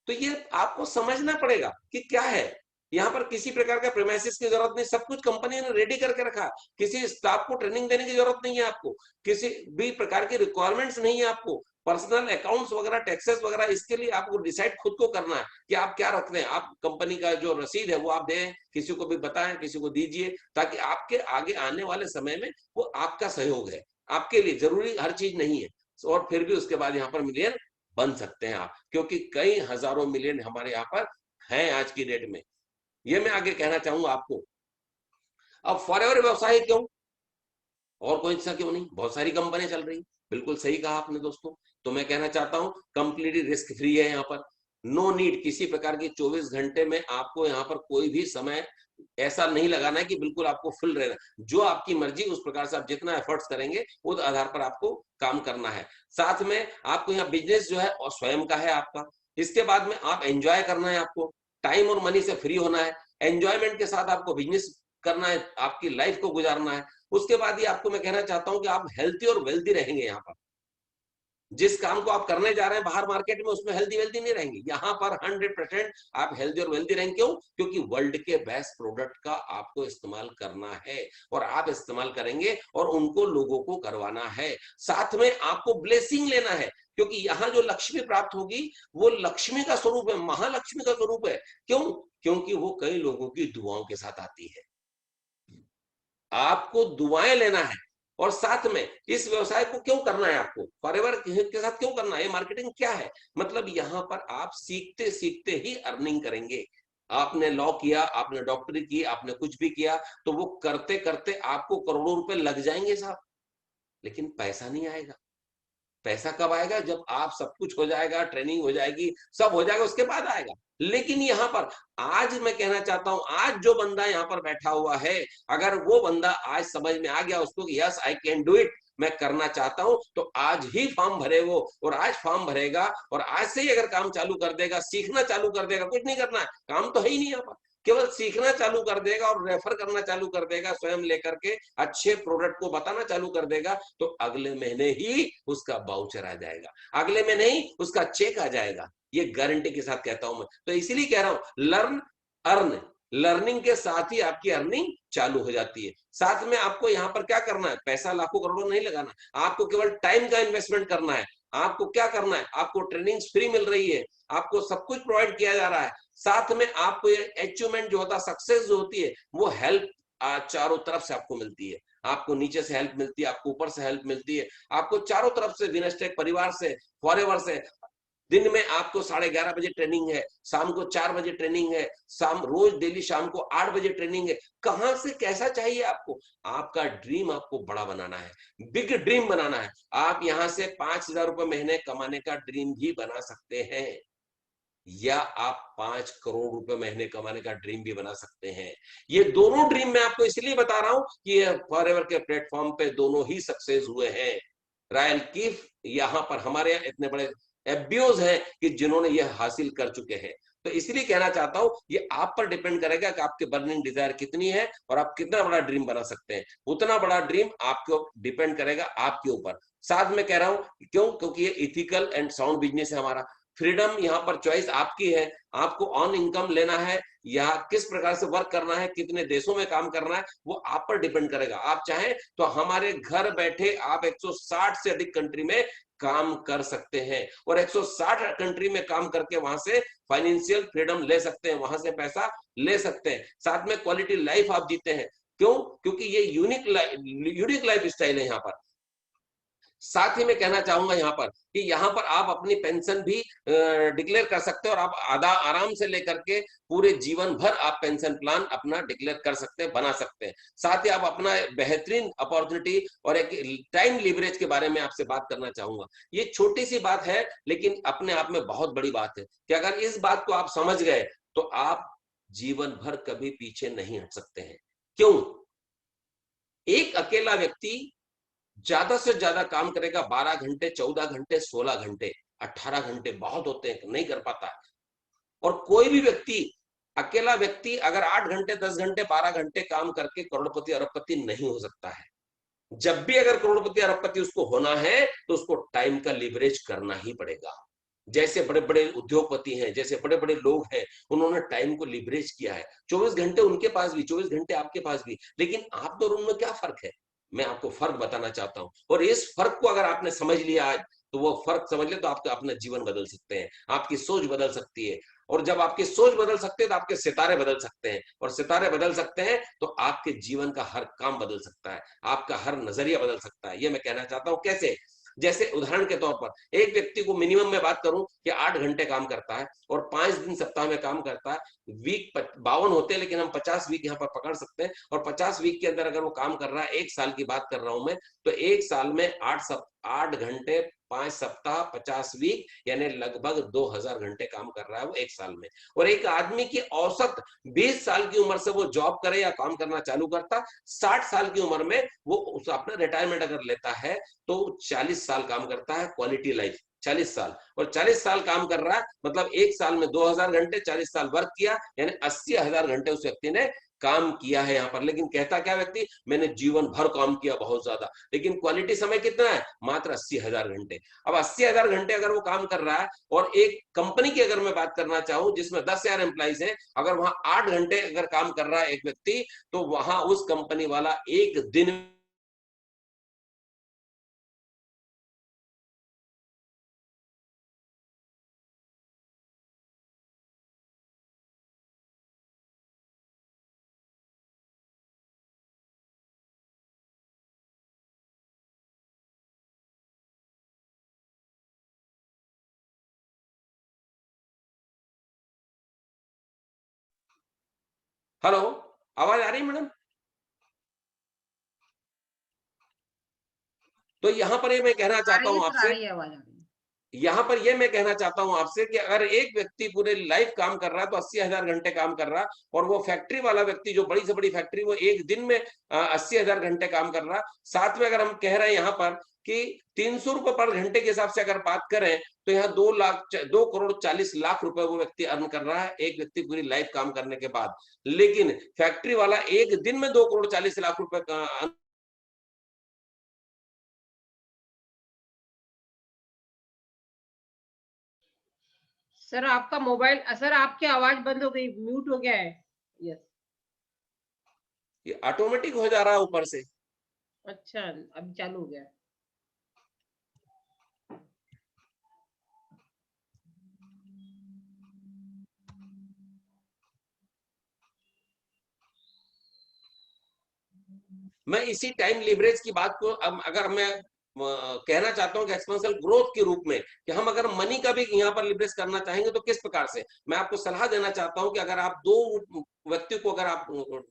तो ये आपको समझना पड़ेगा कि क्या है यहाँ पर। किसी प्रकार का प्रीमाइसिस की जरूरत नहीं, सब कुछ कंपनी ने रेडी करके रखा, किसी स्टाफ को ट्रेनिंग देने की जरूरत नहीं है आपको, किसी भी प्रकार की रिक्वायरमेंट्स नहीं है आपको, पर्सनल अकाउंट्स वगैरह, टैक्सेस वगैरह, इसके लिए आपको डिसाइड खुद को करना है कि आप क्या रखते हैं। आप कंपनी का जो रसीद है वो आप दें, किसी को भी बताएं, किसी को दीजिए, ताकि आपके आगे आने वाले समय में वो आपका सहयोग है, आपके लिए जरूरी हर चीज नहीं है, और फिर भी उसके बाद यहाँ पर मिलियन बन सकते हैं आप, क्योंकि कई हजारों मिलियन हमारे यहाँ पर हैं आज की डेट में। ये मैं आगे कहना चाहूंगा आपको। अब फॉरएवर व्यवसाय क्यों, और कोई सा क्यों नहीं, बहुत सारी कंपनियां चल रही, बिल्कुल सही कहा आपने दोस्तों। तो मैं कहना चाहता हूं कंप्लीटली रिस्क फ्री है यहाँ पर, नो नीड किसी प्रकार की 24 घंटे में आपको यहाँ पर कोई भी समय ऐसा नहीं लगाना है कि बिल्कुल आपको फुल रहना, जो आपकी मर्जी उस प्रकार से आप जितना एफर्ट्स करेंगे उस आधार पर आपको काम करना है। साथ में आपको यहाँ बिजनेस जो है और स्वयं का है आपका, इसके बाद में आप एंजॉय करना है, आपको टाइम और मनी से फ्री होना है, एंजॉयमेंट के साथ आपको बिजनेस करना है, आपकी लाइफ को गुजारना है। उसके बाद ही आपको मैं कहना चाहता हूं कि आप हेल्थी और वेल्थी रहेंगे। यहाँ पर जिस काम को आप करने जा रहे हैं बाहर मार्केट में, उसमें हेल्दी वेल्थी नहीं रहेंगे। यहाँ पर 100% आप हेल्दी और वेल्थी रहेंगे। क्यों? क्योंकि वर्ल्ड के बेस्ट प्रोडक्ट का आपको इस्तेमाल करना है और आप इस्तेमाल करेंगे और उनको लोगों को करवाना है। साथ में आपको ब्लेसिंग लेना है, क्योंकि यहाँ जो लक्ष्मी प्राप्त होगी वो लक्ष्मी का स्वरूप है, महालक्ष्मी का स्वरूप है। क्यों? क्योंकि वो कई लोगों की दुआओं के साथ आती है। आपको दुआएं लेना है और साथ में इस व्यवसाय को क्यों करना है, आपको फॉरएवर के साथ क्यों करना है। ये मार्केटिंग क्या है? मतलब यहाँ पर आप सीखते सीखते ही अर्निंग करेंगे। आपने लॉ किया, आपने डॉक्टरी की, आपने कुछ भी किया, तो वो करते करते आपको करोड़ों रुपए लग जाएंगे साहब, लेकिन पैसा नहीं आएगा। पैसा कब आएगा? जब आप सब कुछ हो जाएगा, ट्रेनिंग हो जाएगी, सब हो जाएगा, उसके बाद आएगा। लेकिन यहाँ पर आज मैं कहना चाहता हूं, आज जो बंदा यहाँ पर बैठा हुआ है, अगर वो बंदा आज समझ में आ गया उसको कि yes I can do it, मैं करना चाहता हूं, तो आज ही फॉर्म भरे वो, और आज फॉर्म भरेगा और आज से ही अगर काम चालू कर देगा, सीखना चालू कर देगा। कुछ नहीं करना है, काम तो है ही नहीं यहाँ पर, केवल सीखना चालू कर देगा और रेफर करना चालू कर देगा, स्वयं लेकर के अच्छे प्रोडक्ट को बताना चालू कर देगा, तो अगले महीने ही उसका बाउचर आ जाएगा, अगले महीने ही उसका चेक आ जाएगा। ये गारंटी के साथ कहता हूं मैं। तो इसीलिए कह रहा हूं, लर्न अर्न, लर्निंग के साथ ही आपकी अर्निंग चालू हो जाती है। साथ में आपको यहाँ पर क्या करना है? पैसा लाखों करोड़ों नहीं लगाना, आपको केवल टाइम का इन्वेस्टमेंट करना है। आपको क्या करना है? आपको ट्रेनिंग फ्री मिल रही है, आपको सब कुछ प्रोवाइड किया जा रहा है। साथ में आपको ये अचीवमेंट जो होता है, सक्सेस जो होती है, वो हेल्प चारों तरफ से आपको मिलती है। आपको नीचे से हेल्प मिलती है, आपको ऊपर से हेल्प मिलती है, आपको चारों तरफ से, विनस्टेक परिवार से, फॉरएवर से। दिन में आपको 11:30 बजे ट्रेनिंग है, शाम को 4 बजे ट्रेनिंग है, रोज डेली शाम को 8 बजे ट्रेनिंग है। कहां से कैसा चाहिए आपको? आपका ड्रीम आपको बड़ा बनाना है, बिग ड्रीम बनाना है। आप यहां से 5,000 रुपए महीने कमाने का ड्रीम भी बना सकते हैं, या आप 5 करोड़ रुपए महीने कमाने का ड्रीम भी बना सकते हैं। ये दोनों ड्रीम मैं आपको इसलिए बता रहा हूं कि ये फॉरएवर के प्लेटफॉर्म पे दोनों ही सक्सेस हुए हैं। रायल कीफ यहाँ पर हमारे यहाँ इतने बड़े एफबीओज हैं कि जिन्होंने यह हासिल कर चुके हैं। तो इसलिए कहना चाहता हूं, ये आप पर डिपेंड करेगा कि आपके बर्निंग डिजायर कितनी है और आप कितना बड़ा ड्रीम बना सकते हैं। उतना बड़ा ड्रीम आपको डिपेंड करेगा आपके ऊपर। साथ में कह रहा हूं क्यों? क्योंकि ये इथिकल एंड साउंड बिजनेस है हमारा। फ्रीडम यहाँ पर चॉइस आपकी है, आपको ऑन इनकम लेना है या किस प्रकार से वर्क करना है, कितने देशों में काम करना है, वो आप पर डिपेंड करेगा। आप चाहें तो हमारे घर बैठे आप 160 से अधिक कंट्री में काम कर सकते हैं और 160 कंट्री में काम करके वहां से फाइनेंशियल फ्रीडम ले सकते हैं, वहां से पैसा ले सकते हैं। साथ में क्वालिटी लाइफ आप जीते हैं। क्यों? क्योंकि ये यूनिक लाइफ स्टाइल है यहाँ पर। साथ ही मैं कहना चाहूंगा यहाँ पर कि यहाँ पर आप अपनी पेंशन भी डिक्लेयर कर सकते हैं और आप आधा आराम से लेकर के पूरे जीवन भर आप पेंशन प्लान अपना डिक्लेयर कर सकते हैं, बना सकते हैं। साथ ही आप अपना बेहतरीन अपॉर्चुनिटी और एक टाइम लिवरेज के बारे में आपसे बात करना चाहूंगा। ये छोटी सी बात है लेकिन अपने आप में बहुत बड़ी बात है कि अगर इस बात को आप समझ गए तो आप जीवन भर कभी पीछे नहीं हट सकते हैं। क्यों? एक अकेला व्यक्ति ज्यादा से ज्यादा काम करेगा 12 घंटे, 14 घंटे, 16 घंटे, 18 घंटे बहुत होते हैं, नहीं कर पाता है। और कोई भी व्यक्ति, अकेला व्यक्ति अगर 8 घंटे, 10 घंटे, 12 घंटे काम करके करोड़पति अरबपति नहीं हो सकता है। जब भी अगर करोड़पति अरबपति उसको होना है तो उसको टाइम का लिवरेज करना ही पड़ेगा। जैसे बड़े बड़े उद्योगपति हैं, जैसे बड़े बड़े लोग हैं, उन्होंने टाइम को लिवरेज किया है। 24 घंटे उनके पास भी, 24 घंटे आपके पास भी, लेकिन आप तो उनमें क्या फर्क है? मैं आपको फर्क बताना चाहता हूं और इस फर्क को अगर आपने समझ लिया आज, तो वो फर्क समझ ले तो आप अपना जीवन बदल सकते हैं, आपकी सोच बदल सकती है। और जब आपकी सोच बदल सकते हैं तो आपके सितारे बदल सकते हैं, और सितारे बदल सकते हैं तो आपके जीवन का हर काम बदल सकता है, आपका हर नजरिया बदल सकता है। ये मैं कहना चाहता हूं। कैसे? जैसे उदाहरण के तौर पर एक व्यक्ति को मिनिमम मैं बात करूं कि 8 घंटे काम करता है और 5 दिन सप्ताह में काम करता है। वीक 52 होते हैं लेकिन हम 50 वीक यहाँ पर पकड़ सकते हैं, और 50 वीक के अंदर अगर वो काम कर रहा है, 1 साल की बात कर रहा हूं मैं, तो 1 साल में 8 घंटे, 5 सप्ताह, 50 वीक, यानी लगभग 2000 घंटे काम कर रहा है वो 1 साल में। और एक आदमी की औसत 20 साल की उम्र से वो जॉब करे या काम करना चालू करता, 60 साल की उम्र में वो अपना रिटायरमेंट अगर लेता है तो 40 साल काम करता है, क्वालिटी लाइफ 40 साल। और 40 साल काम कर रहा है मतलब 1 साल में 2000 घंटे, 40 साल वर्क किया, यानी 80,000 घंटे उस व्यक्ति ने काम किया है यहाँ पर। लेकिन कहता क्या व्यक्ति, मैंने जीवन भर काम किया बहुत ज्यादा, लेकिन क्वालिटी समय कितना है, मात्र 80,000 घंटे। अब 80,000 घंटे अगर वो काम कर रहा है, और एक कंपनी की अगर मैं बात करना चाहूं जिसमें 10,000 एम्प्लॉइज हैं, अगर वहां 8 घंटे अगर काम कर रहा है एक व्यक्ति, तो वहां उस कंपनी वाला एक दिन हेलो, आवाज आ रही है मैडम? तो यहां पर ये मैं कहना आ चाहता रही है हूं सर, आ आपसे, रही है, आवाज आ रही है। यहां पर ये मैं कहना चाहता हूं आपसे कि अगर एक व्यक्ति पूरे लाइफ काम कर रहा है तो 80,000 घंटे काम कर रहा है, और वो फैक्ट्री वाला व्यक्ति जो बड़ी से बड़ी फैक्ट्री, वो एक दिन में 80,000 घंटे काम कर रहा है। साथ में अगर हम कह रहे हैं यहाँ पर कि 300 रुपए पर घंटे के हिसाब से अगर बात करें, तो यहाँ 2,40,00,000 रुपए वो व्यक्ति अर्न कर रहा है, एक व्यक्ति पूरी लाइफ काम करने के बाद। लेकिन फैक्ट्री वाला एक दिन में 2,40,00,000 रुपए का सर आपका मोबाइल, सर आपकी आवाज बंद हो गई, म्यूट हो गया है। यस। ये ऑटोमेटिक हो जा रहा है ऊपर से। अच्छा, अब चालू हो गया। मैं इसी टाइम लिवरेज की बात को अब अगर मैं कहना चाहता हूं कि एक्सपोनेंशियल ग्रोथ के रूप में, कि हम अगर मनी का भी यहाँ पर लिवरेज करना चाहेंगे तो किस प्रकार से, मैं आपको सलाह देना चाहता हूं कि अगर आप दो व्यक्ति को अगर आप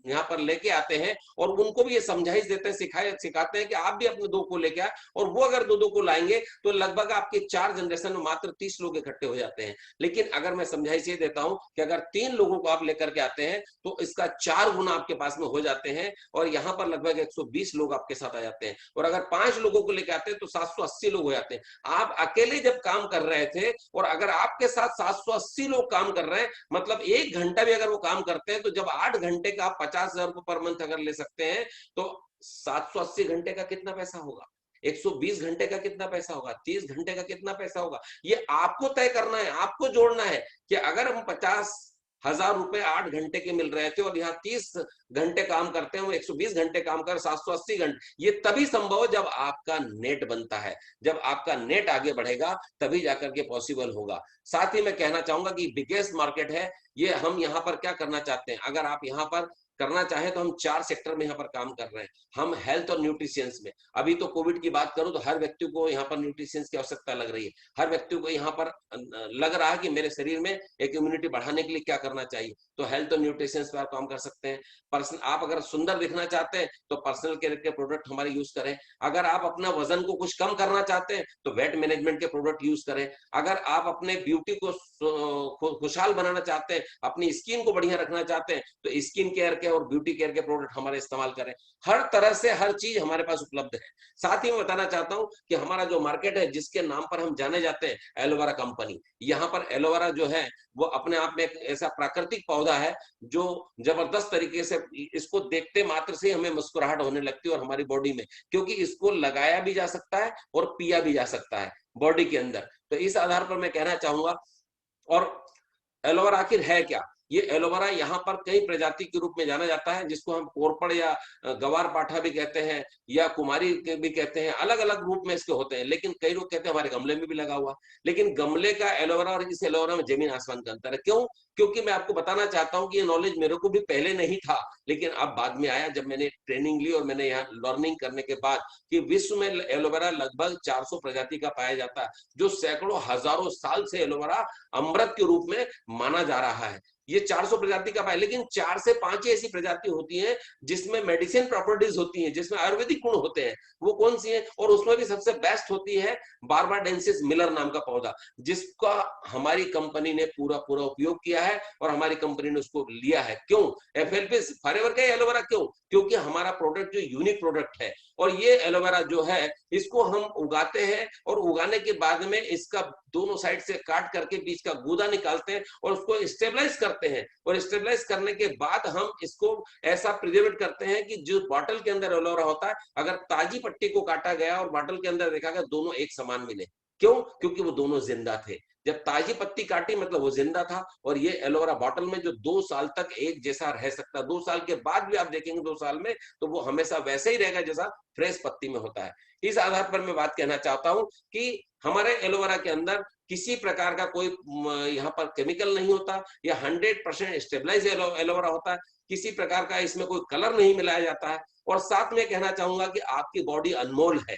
यहाँ पर लेके आते हैं और उनको भी ये समझाइश देते हैं, सिखाते हैं कि आप भी अपने दो को लेके आए, और वो अगर दो को लाएंगे तो लगभग आपके 4 जनरेशन में मात्र 30 लोग इकट्ठे हो जाते हैं। लेकिन अगर मैं समझाइश ये देता हूं कि अगर 3 लोगों को आप लेकर के आते हैं तो इसका 4 गुना आपके पास में हो जाते हैं, और यहाँ पर लगभग 120 लोग आपके साथ आ जाते हैं। और अगर 5 लोगों को लेकर आते हैं तो 780 लोग हो जाते हैं। आप अकेले जब काम कर रहे थे, और अगर आपके साथ 780 लोग काम कर रहे हैं, मतलब 1 घंटा भी अगर वो काम करते हैं, तो जब 8 घंटे का आप 50,000 रुपए पर मंथ अगर ले सकते हैं, तो 780 घंटे का कितना पैसा होगा, 120 घंटे का कितना पैसा होगा, 30 घंटे का कितना पैसा होगा, ये आपको तय करना है, आपको जोड़ना है। कि अगर हम 50,000 रुपए 8 घंटे के मिल रहे थे और यहाँ 30 घंटे काम करते हैं, वो 120 घंटे काम कर 780 घंटे, ये तभी संभव जब आपका नेट बनता है। जब आपका नेट आगे बढ़ेगा तभी जाकर के पॉसिबल होगा। साथ ही मैं कहना चाहूंगा कि बिगेस्ट मार्केट है ये। हम यहाँ पर क्या करना चाहते हैं, अगर आप यहाँ पर करना चाहें तो हम 4 सेक्टर में यहाँ पर काम कर रहे हैं। हम हेल्थ और न्यूट्रिशियंस में, अभी तो कोविड की बात करूं तो हर व्यक्ति को यहाँ पर न्यूट्रिशियंस की आवश्यकता लग रही है। हर व्यक्ति को यहाँ पर लग रहा है कि मेरे शरीर में एक इम्यूनिटी बढ़ाने के लिए क्या करना चाहिए, तो हेल्थ और न्यूट्रिशियंस पर आप काम कर सकते हैं। पर्सन, आप अगर सुंदर दिखना चाहते हैं तो पर्सनल केयर के प्रोडक्ट हमारे यूज करें। अगर आप अपना वजन को कुछ कम करना चाहते हैं तो वेट मैनेजमेंट के प्रोडक्ट यूज करें। अगर आप अपने ब्यूटी को खुशहाल बनाना चाहते हैं, अपनी स्किन को बढ़िया रखना चाहते हैं, तो स्किन केयर के और ब्यूटी केयर के प्रोडक्ट हमारे इस्तेमाल करें। हर तरह से हर चीज हमारे पास उपलब्ध है। साथ ही मैं बताना चाहता हूं कि हमारा जो मार्केट है, जिसके नाम पर हम जाने जाते हैं, एलोवेरा कंपनी। यहाँ पर एलोवेरा जो है वो अपने आप में एक ऐसा प्राकृतिक पौधा है जो जबरदस्त तरीके से, इसको देखते मात्र से हमें मुस्कुराहट होने लगती है और हमारी बॉडी में, क्योंकि इसको लगाया भी जा सकता है और पिया भी जा सकता है बॉडी के अंदर। तो इस आधार पर मैं कहना चाहूंगा। और एलोवेरा आखिर है क्या, ये एलोवेरा यहाँ पर कई प्रजाति के रूप में जाना जाता है, जिसको हम कोरपड़ या गवार पाठा भी कहते हैं, या कुमारी भी कहते हैं। अलग अलग रूप में इसके होते हैं, लेकिन कई लोग कहते हैं हमारे गमले में भी लगा हुआ। लेकिन गमले का एलोवेरा और इस एलोवेरा में जमीन आसमान का अंतर है। क्यों? क्योंकि मैं आपको बताना चाहता हूँ कि ये नॉलेज मेरे को भी पहले नहीं था, लेकिन अब बाद में आया जब मैंने ट्रेनिंग ली और मैंने यहाँ लर्निंग करने के बाद, कि विश्व में एलोवेरा लगभग 400 प्रजाति का पाया जाता है, जो सैकड़ों हजारों साल से एलोवेरा अमृत के रूप में माना जा रहा है। ये 400 प्रजाति का पाए, लेकिन 4 से 5 ही ऐसी प्रजाति होती हैं जिसमें मेडिसिन प्रॉपर्टीज होती हैं, जिसमें आयुर्वेदिक गुण होते हैं। वो कौन सी है? और उसमें भी सबसे बेस्ट होती है बारबाडेंसिस मिलर नाम का पौधा, जिसका हमारी कंपनी ने पूरा उपयोग किया है और हमारी कंपनी ने उसको लिया है। क्यों? एफएलपीस फॉरएवर का एलोवेरा। क्यों? क्योंकि हमारा प्रोडक्ट जो यूनिक प्रोडक्ट है, और ये एलोवेरा जो है इसको हम उगाते हैं, और उगाने के बाद में इसका दोनों साइड से काट करके बीच का गूदा निकालते हैं और उसको स्टेबलाइज करते करते हैं और स्टेबलाइज करने के बाद हम इसको ऐसा प्रिजर्वेट करते हैं कि जो बॉटल के अंदर एलोवेरा होता है, अगर ताजी पत्ती को काटा गया और बॉटल के अंदर देखा गया, दोनों एक समान मिले। क्यों? क्योंकि वो दोनों जिंदा थे। जब ताजी पत्ती काटी मतलब वो जिंदा था, और ये एलोवेरा बॉटल में जो 2 साल तक एक जैसा रह सकता है, 2 साल के बाद भी आप देखेंगे 2 साल में तो वो हमेशा वैसे ही रहेगा जैसा फ्रेश पत्ती में होता है। इस आधार पर मैं बात कहना चाहता हूं कि हमारे एलोवेरा के अंदर किसी प्रकार का कोई यहाँ पर केमिकल नहीं होता, यह 100% स्टेबलाइज एलोवेरा होता है, किसी प्रकार का इसमें कोई कलर नहीं मिलाया जाता है। और साथ में कहना चाहूंगा कि आपकी बॉडी अनमोल है,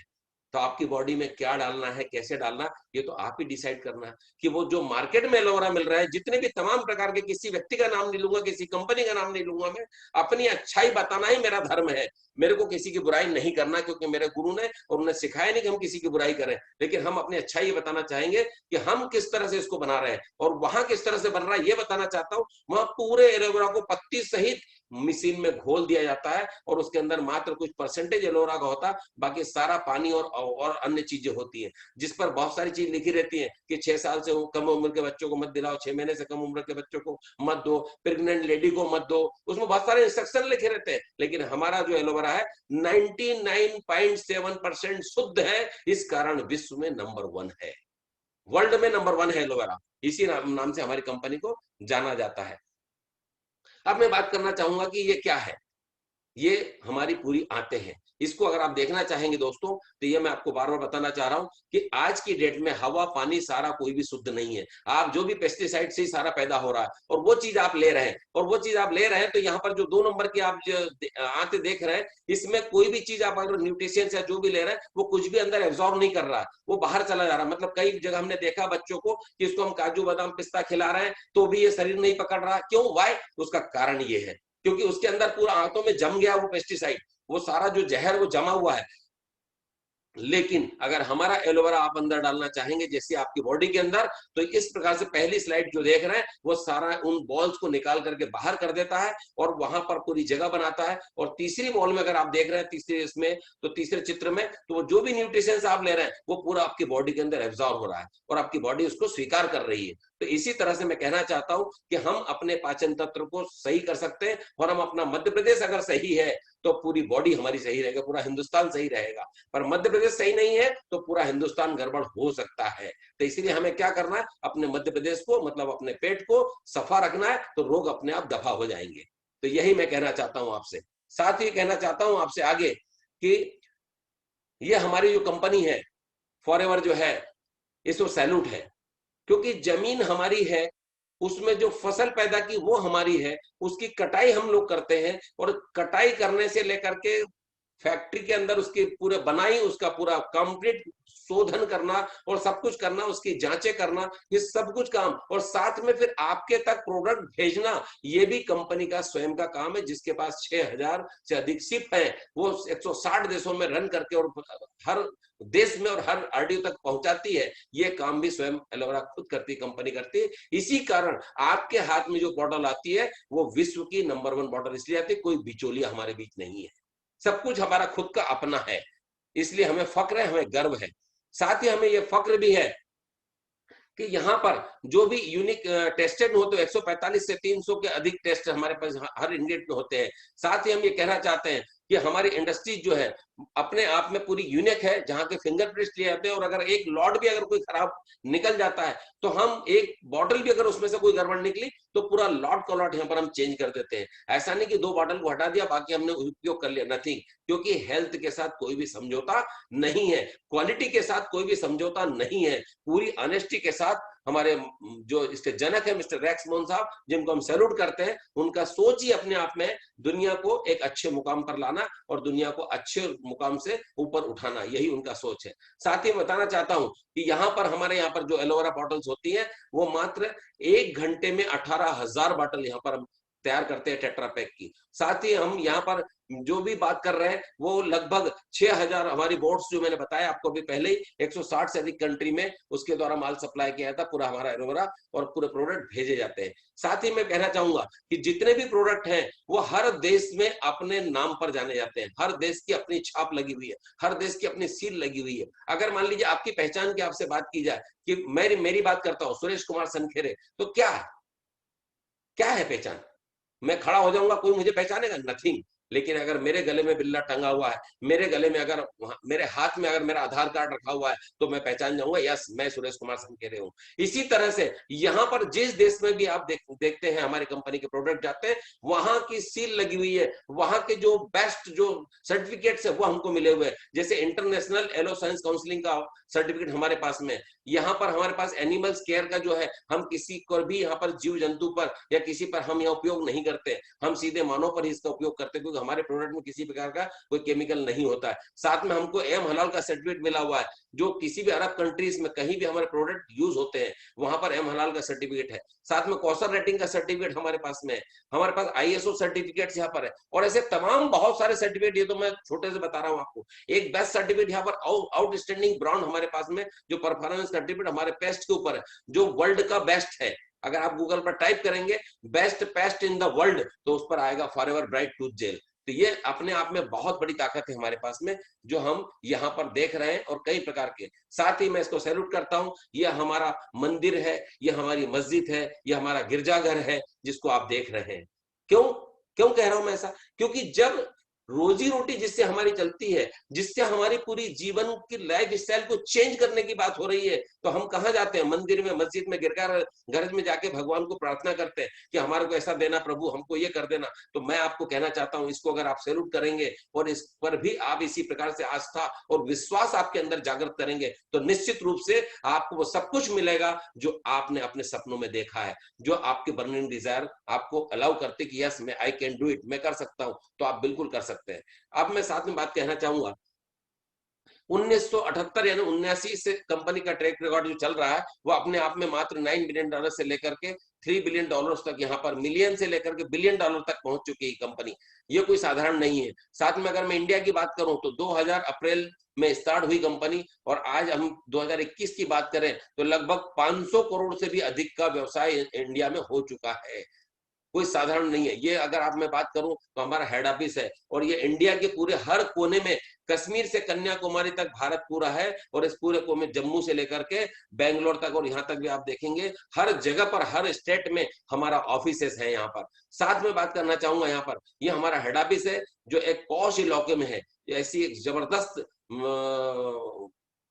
तो आपकी बॉडी में क्या डालना है, कैसे डालना, ये तो आप ही डिसाइड करना है। कि वो जो मार्केट में एलोवेरा मिल रहा है, जितने भी तमाम प्रकार के, किसी व्यक्ति का नाम नहीं लूंगा, किसी कंपनी का नाम नहीं लूंगा, मैं अपनी अच्छाई बताना ही मेरा धर्म है। मेरे को किसी की बुराई नहीं करना, क्योंकि मेरे गुरु ने और उन्हें सिखाया नहीं कि हम किसी की बुराई करें, लेकिन हम अपनी अच्छाई ये बताना चाहेंगे कि हम किस तरह से इसको बना रहे हैं और वहां किस तरह से बन रहा है ये बताना चाहता हूं। वहां पूरे एलोवेरा को पत्ती सहित मशीन में घोल दिया जाता है और उसके अंदर मात्र कुछ परसेंटेज एलोवेरा का होता है, बाकी सारा पानी और अन्य चीजें होती है, जिस पर बहुत सारी चीज लिखी रहती है कि 6 साल से कम उम्र के बच्चों को मत दिलाओ, 6 महीने से कम उम्र के बच्चों को मत दो, प्रेग्नेंट लेडी को मत दो, उसमें बहुत सारे इंस्ट्रक्शन लिखे रहते हैं। लेकिन हमारा जो एलोवेरा है 99.7% शुद्ध है, इस कारण विश्व में नंबर 1 है, वर्ल्ड में नंबर 1 है एलोवेरा, इसी नाम से हमारी कंपनी को जाना जाता है। अब मैं बात करना चाहूंगा कि ये क्या है। ये हमारी पूरी आंतें हैं। इसको अगर आप देखना चाहेंगे दोस्तों, तो ये मैं आपको बार बार बताना चाह रहा हूं कि आज की डेट में हवा पानी सारा कोई भी शुद्ध नहीं है। आप जो भी पेस्टिसाइड से ही सारा पैदा हो रहा है और वो चीज आप ले रहे हैं, तो यहाँ पर जो 2 नंबर की आप आंतें देख रहे हैं, इसमें कोई भी चीज आप अगर न्यूट्रिशियंस या जो भी ले रहे हैं, वो कुछ भी अंदर एब्जॉर्ब नहीं कर रहा है, वो बाहर चला जा रहा है। मतलब कई जगह हमने देखा बच्चों को कि इसको हम काजू बादाम पिस्ता खिला रहे हैं तो भी ये शरीर नहीं पकड़ रहा। क्यों? वाई? उसका कारण ये है क्योंकि उसके अंदर पूरा आंतों में जम गया वो पेस्टिसाइड, वो सारा जो जहर वो जमा हुआ है। लेकिन अगर हमारा एलोवेरा आप अंदर डालना चाहेंगे जैसे आपकी बॉडी के अंदर, तो इस प्रकार से पहली स्लाइड जो देख रहे हैं वो सारा उन बॉल्स को निकाल करके बाहर कर देता है और वहां पर पूरी जगह बनाता है। और तीसरी बॉल में अगर आप देख रहे हैं तीसरे चित्र में, तो वो जो भी न्यूट्रिशन आप ले रहे हैं वो पूरा आपकी बॉडी के अंदर एब्जॉर्ब हो रहा है और आपकी बॉडी उसको स्वीकार कर रही है। तो इसी तरह से मैं कहना चाहता हूं कि हम अपने पाचन तंत्र को सही कर सकते हैं और हम अपना मध्य प्रदेश अगर सही है तो पूरी बॉडी हमारी सही रहेगा, पूरा हिंदुस्तान सही रहेगा। पर मध्य प्रदेश सही नहीं है तो पूरा हिंदुस्तान गड़बड़ हो सकता है। तो इसलिए हमें क्या करना है, अपने मध्य प्रदेश को मतलब अपने पेट को सफा रखना है, तो रोग अपने आप दफा हो जाएंगे। तो यही मैं कहना चाहता हूं आपसे। साथ ही कहना चाहता हूं आपसे आगे कि ये हमारी जो कंपनी है फॉरएवर जो है, इसको सैल्यूट है, क्योंकि जमीन हमारी है, उसमें जो फसल पैदा की वो हमारी है, उसकी कटाई हम लोग करते हैं और कटाई करने से लेकर के फैक्ट्री के अंदर उसकी पूरे बनाई, उसका पूरा कंप्लीट शोधन करना और सब कुछ करना, उसकी जांचें करना, ये सब कुछ काम, और साथ में फिर आपके तक प्रोडक्ट भेजना, ये भी कंपनी का स्वयं का काम है, जिसके पास 6000 से अधिक शिप है, वो 160 देशों में रन करके और हर देश में और हर आरडीओ तक पहुंचाती है। ये काम भी स्वयं एलोवेरा खुद करती है, कंपनी करती है। इसी कारण आपके हाथ में जो बॉटल आती है वो विश्व की नंबर 1 बॉटल इसलिए आती है, कोई बिचौलिया हमारे बीच नहीं है, सब कुछ हमारा खुद का अपना है, इसलिए हमें फक्र है, हमें गर्व है। साथ ही हमें यह फक्र भी है कि यहाँ पर जो भी यूनिक टेस्टेड हो, तो 145 से 300 के अधिक टेस्ट हमारे पास हर इंग्रेडिएंट में होते हैं। साथ ही हम ये कहना चाहते हैं कि हमारी इंडस्ट्री जो है अपने आप में पूरी यूनिक है, जहां के फिंगरप्रिंट्स लिए जाते हैं, और अगर एक लॉट भी अगर कोई खराब निकल जाता है तो हम एक बॉटल भी अगर उसमें से कोई गड़बड़ निकली तो पूरा लॉट का लॉट यहाँ पर हम चेंज कर देते हैं। ऐसा नहीं कि 2 बॉटल को हटा दिया बाकी हमने उपयोग कर लिया, नथिंग, क्योंकि हेल्थ के साथ कोई भी समझौता नहीं है, क्वालिटी के साथ कोई भी समझौता नहीं है, पूरी ऑनेस्टी के साथ हमारे जो इसके जनक है मिस्टर रेक्स मोहन साहब, जिनको हम सैल्यूट करते हैं, उनका सोच ही अपने आप में दुनिया को एक अच्छे मुकाम पर लाना और दुनिया को अच्छे मुकाम से ऊपर उठाना, यही उनका सोच है। साथ ही बताना चाहता हूं कि यहाँ पर हमारे यहाँ पर जो एलोवेरा बॉटल्स होती हैं वो मात्र 1 घंटे में 18,000 बॉटल यहाँ पर हम तैयार करते हैं टेट्रा पैक की। साथ ही हम यहाँ पर जो भी बात कर रहे हैं वो लगभग 6000 हमारी बोट्स जो मैंने बताया आपको अभी पहले ही, 160 से अधिक कंट्री में उसके द्वारा माल सप्लाई किया था पूरा हमारा एलोवेरा, और पूरे प्रोडक्ट भेजे जाते हैं। साथ ही मैं कहना चाहूंगा कि जितने भी प्रोडक्ट हैं वो हर देश में अपने नाम पर जाने जाते हैं, हर देश की अपनी छाप लगी हुई है, हर देश की अपनी सील लगी हुई है। अगर मान लीजिए आपकी पहचान की आपसे बात की जाए कि मेरी बात करता हूँ सुरेश कुमार सनखेरे, तो क्या है, क्या है पहचान? मैं खड़ा हो जाऊंगा, कोई मुझे पहचानेगा? नथिंग। लेकिन अगर मेरे गले में बिल्ला टंगा हुआ है, मेरे गले में अगर, मेरे हाथ में अगर मेरा आधार कार्ड रखा हुआ है, तो मैं पहचान जाऊंगा, यस मैं सुरेश कुमार समखेरे हूं। इसी तरह से यहाँ पर जिस देश में भी आप देखते हैं हमारी कंपनी के प्रोडक्ट जाते हैं, वहां की सील लगी हुई है, वहां के जो बेस्ट जो सर्टिफिकेट्स है वो हमको मिले हुए हैं। जैसे इंटरनेशनल एलो साइंस काउंसिलिंग का सर्टिफिकेट हमारे पास में, यहाँ पर हमारे पास एनिमल्स केयर का जो है, हम किसी को भी यहाँ पर जीव जंतु पर या किसी पर हम यहाँ उपयोग नहीं करते, हम सीधे मानव पर ही इसका उपयोग करते हैं, क्योंकि हमारे प्रोडक्ट में किसी प्रकार का कोई केमिकल नहीं होता है। साथ में हमको एम हलाल का सर्टिफिकेट मिला हुआ है, जो किसी भी अरब कंट्रीज में कहीं भी हमारे प्रोडक्ट यूज होते हैं वहां पर एम हलाल का सर्टिफिकेट है। साथ में कौशल रेटिंग का सर्टिफिकेट हमारे पास में है, हमारे पास आईएसओ सर्टिफिकेट यहाँ पर है, और ऐसे तमाम बहुत सारे सर्टिफिकेट, ये तो मैं छोटे से बता रहा हूँ आपको। एक बेस्ट सर्टिफिकेट यहाँ पर आउटस्टैंडिंग ब्रांड हमारे पास में, जो परफॉर्मेंस सर्टिफिकेट हमारे पेस्ट के ऊपर है, जो वर्ल्ड का बेस्ट है। अगर आप गूगल पर टाइप करेंगे best paste in the world, तो उस पर आएगा फॉरएवर ब्राइट टूथ जेल। तो ये अपने आप में बहुत बड़ी ताकत है हमारे पास में, जो हम यहाँ पर देख रहे हैं, और कई प्रकार के। साथ ही मैं इसको सैल्यूट करता हूँ, यह हमारा मंदिर है, यह हमारी मस्जिद है, यह हमारा गिरजाघर है जिसको आप देख रहे हैं। क्यों क्यों कह रहा हूं मैं ऐसा? क्योंकि जब रोजी रोटी जिससे हमारी चलती है, जिससे हमारी पूरी जीवन की लाइफ स्टाइल को चेंज करने की बात हो रही है, तो हम कहाँ जाते हैं? मंदिर में, मस्जिद में, गिरजाघर में जाके भगवान को प्रार्थना करते हैं कि हमारे को ऐसा देना प्रभु, हमको ये कर देना। तो मैं आपको कहना चाहता हूं, इसको अगर आप सैल्यूट करेंगे और इस पर भी आप इसी प्रकार से आस्था और विश्वास आपके अंदर जागृत करेंगे, तो निश्चित रूप से आपको वो सब कुछ मिलेगा जो आपने अपने सपनों में देखा है, जो आपके बर्निंग डिजायर आपको अलाउ करते कि यस मैं आई कैन डू इट, मैं कर सकता हूं, तो आप बिल्कुल कर सकते हैं। अब मैं साथ में बात कहना चाहूंगा, 1978 यानी 79 से कंपनी का ट्रैक रिकॉर्ड जो चल रहा है, वो अपने आप में मात्र $9 बिलियन से लेकर के $3 बिलियन तक, यहाँ पर मिलियन से लेकर के $बिलियन तक पहुंच चुकी है कंपनी। ये कोई साधारण नहीं है। साथ में अगर मैं इंडिया की बात करूं तो 2000 अप्रैल में स्टार्ट हुई कंपनी, और आज हम 2021 की बात करें तो लगभग 500 करोड़ से भी अधिक का व्यवसाय इंडिया में हो चुका है। कोई साधारण नहीं है ये। अगर आप मैं बात करूं तो हमारा हेड ऑफिस है, और ये इंडिया के पूरे हर कोने में, कश्मीर से कन्याकुमारी तक भारत पूरा है, और इस पूरे को में जम्मू से लेकर के बेंगलोर तक, और यहाँ तक भी आप देखेंगे हर जगह पर, हर स्टेट में हमारा ऑफिसेस है यहाँ पर। साथ में बात करना चाहूंगा, यहाँ पर ये हमारा हेड ऑफिस है जो एक पॉश इलाके में है। ऐसी एक जबरदस्त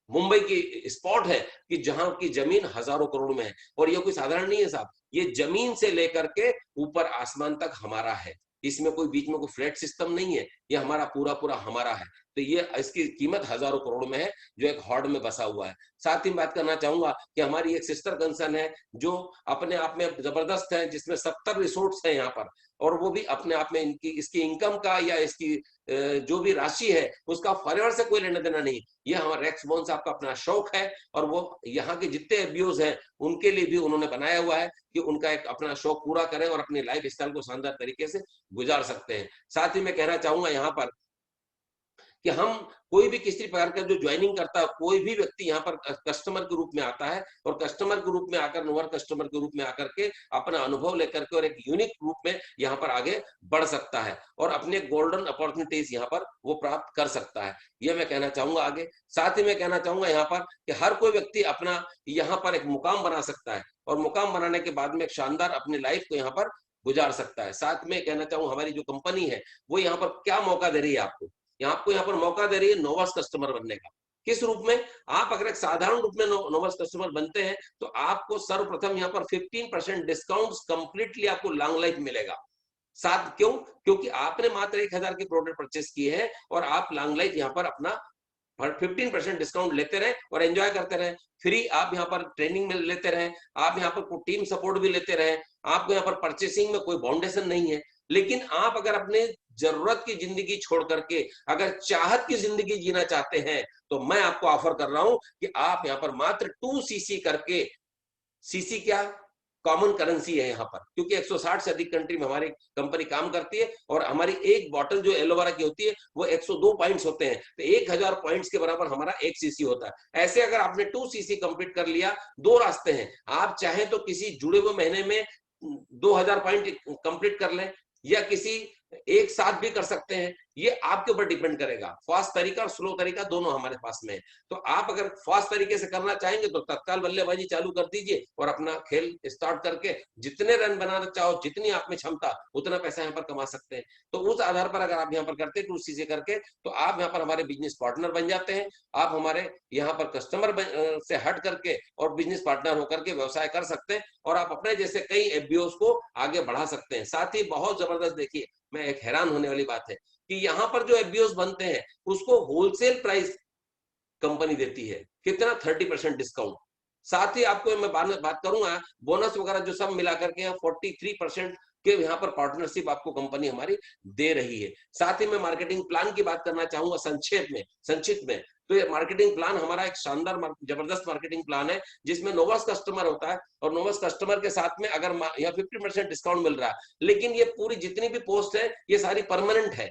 मुंबई की स्पॉट है कि जहां की जमीन हजारों करोड़ में है, और ये कोई साधारण नहीं है साहब। ये जमीन से लेकर के ऊपर आसमान तक हमारा है, इसमें कोई बीच में कोई फ्लैट सिस्टम नहीं है, ये हमारा पूरा पूरा हमारा है। तो ये इसकी कीमत हजारों करोड़ में है, जो एक हॉर्ड में बसा हुआ है। साथ ही बात करना चाहूंगा कि हमारी एक सिस्टर कंसर्न है जो अपने आप में जबरदस्त है, जिसमें 70 रिसोर्ट्स हैं यहाँ पर, और वो भी अपने आप में इसकी इनकम का या इसकी जो भी राशि है उसका फॉरएवर से कोई लेना देना नहीं। ये हमारा रेक्स बोन साहब का अपना शौक है, और वो यहाँ के जितने एबीओज हैं उनके लिए भी उन्होंने बनाया हुआ है कि उनका एक अपना शौक पूरा करें और अपनी लाइफ स्टाइल को शानदार तरीके से गुजार सकते हैं। साथ ही मैं कहना चाहूंगा यहाँ पर कि हम कोई भी किसी प्रकार का जो ज्वाइनिंग करता है, कोई भी व्यक्ति यहाँ पर कस्टमर के रूप में आता है, और कस्टमर के रूप में आकर, नोवर कस्टमर के रूप में आकर के अपना अनुभव लेकर के और एक यूनिक रूप में यहाँ पर आगे बढ़ सकता है, और अपने गोल्डन अपॉर्चुनिटीज यहाँ पर वो प्राप्त कर सकता है। ये मैं कहना चाहूंगा आगे। साथ ही मैं कहना चाहूंगा यहाँ पर कि हर कोई व्यक्ति अपना यहाँ पर एक मुकाम बना सकता है, और मुकाम बनाने के बाद में एक शानदार अपनी लाइफ को यहाँ पर गुजार सकता है। साथ में कहना चाहूंगा हमारी जो कंपनी है वो यहाँ पर क्या मौका दे रही है आपको, आपको यहाँ पर मौका दे रही है नोवास कस्टमर बनने का। किस रूप में? आप अगर एक साधारण रूप में नोवास कस्टमर बनते हैं तो आपको सर्वप्रथम यहाँ पर 15% डिस्काउंट कंप्लीटली आपको लॉन्ग लाइफ मिलेगा। साथ क्यों? क्योंकि आपने मात्र 1000 की प्रोडक्ट परचेस की है, और आप लॉन्ग लाइफ यहाँ पर अपना 15% डिस्काउंट लेते रहे और एंजॉय करते रहे। फ्री आप यहाँ पर ट्रेनिंग में लेते रहे, आप यहाँ पर टीम सपोर्ट भी लेते रहे, आपको यहाँ पर परचेसिंग में कोई बाउंडेशन नहीं है। लेकिन आप अगर अपने जरूरत की जिंदगी छोड़ करके अगर चाहत की जिंदगी जीना चाहते हैं, तो मैं आपको ऑफर कर रहा हूं कि आप यहाँ पर मात्र 2cc करके, सीसी क्या कॉमन करेंसी है यहाँ पर, क्योंकि 160 से अधिक कंट्री में हमारी कंपनी काम करती है, और हमारी एक बॉटल जो एलोवेरा की होती है वो 102 पॉइंट्स होते हैं, तो 1000 पॉइंट्स के बराबर हमारा 1 सीसी होता है। ऐसे अगर आपने 2 सीसी कंप्लीट कर लिया, दो रास्ते हैं, आप चाहें तो किसी जुड़े हुए महीने में 2000 पॉइंट कंप्लीट कर लें, या किसी एक साथ भी कर सकते हैं, ये आपके ऊपर डिपेंड करेगा। फास्ट तरीका और स्लो तरीका दोनों हमारे पास में है। तो आप अगर फास्ट तरीके से करना चाहेंगे तो तत्काल बल्लेबाजी चालू कर दीजिए और अपना खेल स्टार्ट करके जितने रन बनाना चाहो, जितनी आप में क्षमता, उतना पैसा यहाँ पर कमा सकते हैं। तो उस आधार पर अगर आप यहाँ पर करते हैं तो उस चीजें करके, तो आप यहाँ पर हमारे बिजनेस पार्टनर बन जाते हैं। आप हमारे यहाँ पर कस्टमर से हट करके और बिजनेस पार्टनर होकर के व्यवसाय कर सकते हैं और आप अपने जैसे कई एफबीओ को आगे बढ़ा सकते हैं। साथ ही बहुत जबरदस्त, देखिए मैं एक हैरान होने वाली बात है कि यहाँ पर जो एफबीओ बनते हैं उसको होलसेल प्राइस कंपनी देती है, कितना 30% डिस्काउंट। साथ ही आपको मैं बात करूंगा बोनस वगैरह जो सब मिला करके 43% के यहाँ पर पार्टनरशिप आपको कंपनी हमारी दे रही है। साथ ही मैं मार्केटिंग प्लान की बात करना चाहूंगा संक्षिप्त में। तो ये मार्केटिंग प्लान हमारा एक शानदार जबरदस्त मार्केटिंग प्लान है जिसमें नोवस कस्टमर होता है और नोवस कस्टमर के साथ में अगर यहाँ 50% डिस्काउंट मिल रहा है, लेकिन ये पूरी जितनी भी पोस्ट है ये सारी परमानेंट है।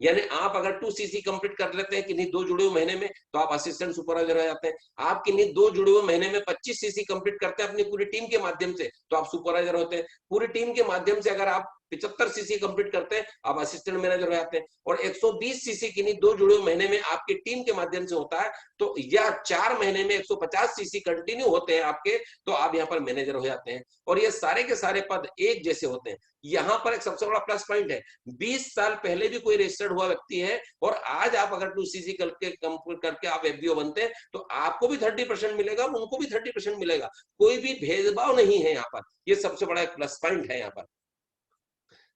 यानी आप अगर 2 सीसी कंप्लीट कर लेते हैं किन्हीं 2 जुड़े हुए महीने में तो आप असिस्टेंट सुपरवाइजर हो जाते हैं। आप किन्हीं 2 जुड़े हुए महीने में 25 सीसी कंप्लीट करते हैं अपनी पूरी टीम के माध्यम से तो आप सुपरवाइजर होते हैं। पूरी टीम के माध्यम से अगर आप 75 सीसी कंप्लीट करते हैं आप असिस्टेंट मैनेजर हो जाते हैं। और 120 सीसी किन्हीं 2 जुड़े हुए महीने में आपकी टीम के माध्यम से होता है तो या 4 महीने में 150 सीसी कंटिन्यू होते हैं आपके, तो आप यहाँ पर मैनेजर हो जाते हैं। और ये सारे के सारे पद एक जैसे होते हैं। यहाँ पर एक सबसे बड़ा प्लस पॉइंट है, 20 साल पहले भी कोई रजिस्टर्ड हुआ व्यक्ति है और आज आप अगर 2 सीसी करके कंप्लीट करके आप एफबीओ बनते हैं तो आपको भी 30% मिलेगा, उनको भी 30% मिलेगा। कोई भी भेदभाव नहीं है यहाँ पर, ये सबसे बड़ा एक प्लस पॉइंट है यहाँ पर।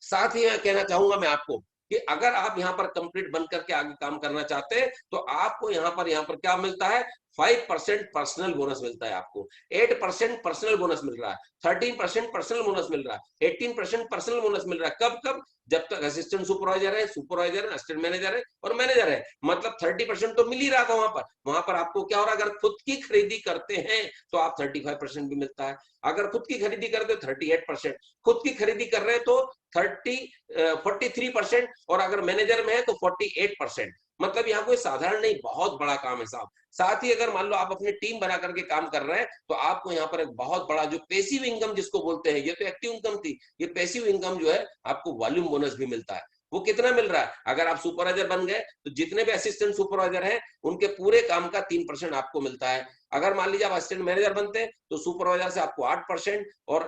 साथ ही मैं कहना चाहूंगा मैं आपको कि अगर आप यहाँ पर कंप्लीट बन करके आगे काम करना चाहते हैं तो आपको यहाँ पर क्या मिलता है, 5% पर्सनल बोनस मिलता है आपको, 8% पर्सनल बोनस मिल रहा है, 13% पर्सनल बोनस मिल रहा है, 18% पर्सनल बोनस मिल रहा है। कब कब? जब तक असिस्टेंट सुपरवाइजर है, असिस्टेंट मैनेजर है और मैनेजर है, मतलब 30% तो मिल ही रहा था वहां पर आपको क्या हो रहा है, अगर खुद की खरीदी करते हैं तो आप 35% भी मिलता है। अगर खुद की खरीदी करते हो 38%, खुद की खरीदी कर रहे हैं तो 43%, और अगर मैनेजर में है तो 48%। मतलब यहाँ कोई साधारण नहीं, बहुत बड़ा काम है साहब। साथ ही अगर मान लो आप अपनी टीम बना करके काम कर रहे हैं तो आपको यहाँ पर एक बहुत बड़ा जो पैसिव इनकम जिसको बोलते हैं, ये तो एक्टिव इनकम थी, ये पैसिव इनकम जो है आपको वॉल्यूम बोनस भी मिलता है। वो कितना मिल रहा है, अगर आप सुपरवाइजर बन गए तो जितने भी असिस्टेंट सुपरवाइजर हैं उनके पूरे काम का 3% आपको मिलता है। अगर मान लीजिए आप असिस्टेंट मैनेजर बनते हैं तो सुपरवाइजर से आपको 8% और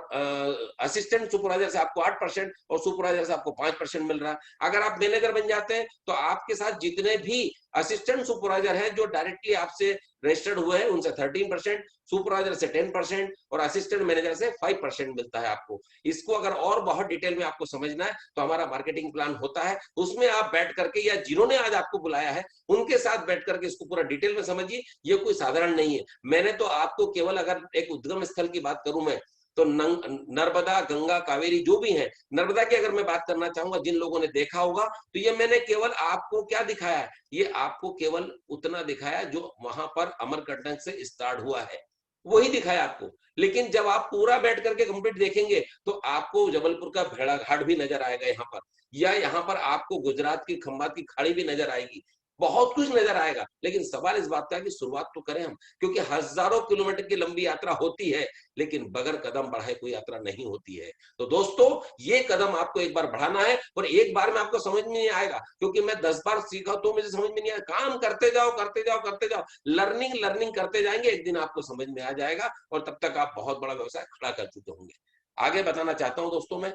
असिस्टेंट सुपरवाइजर से आपको 8% और सुपरवाइजर से आपको 5% मिल रहा है। अगर आप मैनेजर बन जाते हैं तो आपके साथ जितने भी असिस्टेंट सुपरवाइजर हैं जो डायरेक्टली आपसे रजिस्टर्ड हुए हैं उनसे 13%, सुपरवाइजर से 10% और असिस्टेंट मैनेजर से 5% मिलता है आपको। इसको अगर और बहुत डिटेल में आपको समझना है तो हमारा मार्केटिंग प्लान होता है, उसमें आप बैठ करके या जिन्होंने आज आपको बुलाया है उनके साथ बैठ करके इसको पूरा डिटेल में समझिए। ये कोई साधारण नहीं है। मैंने तो आपको केवल अगर एक उद्गम स्थल की बात करूं मैं तो नर्मदा, गंगा, कावेरी जो भी है, नर्मदा की अगर मैं बात करना चाहूंगा, जिन लोगों ने देखा होगा तो ये मैंने केवल आपको क्या दिखाया है, ये आपको केवल उतना दिखाया जो वहां पर अमरकंटक से स्टार्ट हुआ है, वही दिखाया आपको। लेकिन जब आप पूरा बैठ करके कंप्लीट देखेंगे तो आपको जबलपुर का भेड़ाघाट भी नजर आएगा यहाँ पर, या यहाँ पर आपको गुजरात की खंबात की खाड़ी भी नजर आएगी, बहुत कुछ नजर आएगा। लेकिन सवाल इस बात का है कि शुरुआत तो करें हम, क्योंकि हजारों किलोमीटर की लंबी यात्रा होती है लेकिन बगैर कदम बढ़ाए कोई यात्रा नहीं होती है। तो दोस्तों ये कदम आपको एक बार बढ़ाना है और एक बार में आपको समझ में नहीं आएगा, क्योंकि मैं 10 बार सीखा तो मुझे समझ में नहीं आया। काम करते जाओ करते जाओ करते जाओ, लर्निंग करते जाएंगे, एक दिन आपको समझ में आ जाएगा और तब तक आप बहुत बड़ा व्यवसाय खड़ा कर चुके होंगे। आगे बताना चाहता हूं दोस्तों मैं,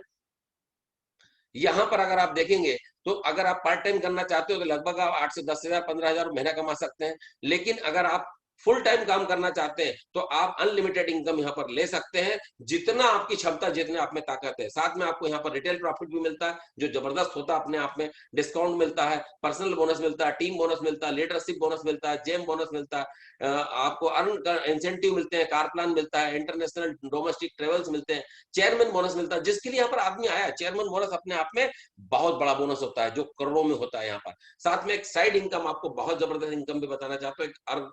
यहां पर अगर आप देखेंगे तो अगर आप पार्ट टाइम करना चाहते हो तो लगभग आप 8 से 10,000 15,000 महीना कमा सकते हैं। लेकिन अगर आप फुल टाइम काम करना चाहते हैं तो आप अनलिमिटेड इनकम यहाँ पर ले सकते हैं, जितना आपकी क्षमता, जितने आप में ताकत है। साथ में आपको यहाँ पर रिटेल प्रॉफिट भी मिलता है जो जबरदस्त होता है अपने आप में, डिस्काउंट मिलता है, पर्सनल बोनस मिलता है, टीम बोनस मिलता है, लीडरशिप बोनस मिलता है, जेम बोनस मिलता है, आपको अर्न इंसेंटिव मिलते हैं, कार प्लान मिलता है, इंटरनेशनल डोमेस्टिक ट्रेवल्स मिलते हैं, चेयरमैन बोनस मिलता है। जिसके लिए यहाँ पर आदमी आया, चेयरमैन बोनस अपने आप में बहुत बड़ा बोनस होता है जो करोड़ों में होता है यहाँ पर। साथ में एक साइड इनकम, आपको बहुत जबरदस्त इनकम भी बताना चाहता हूँ, एक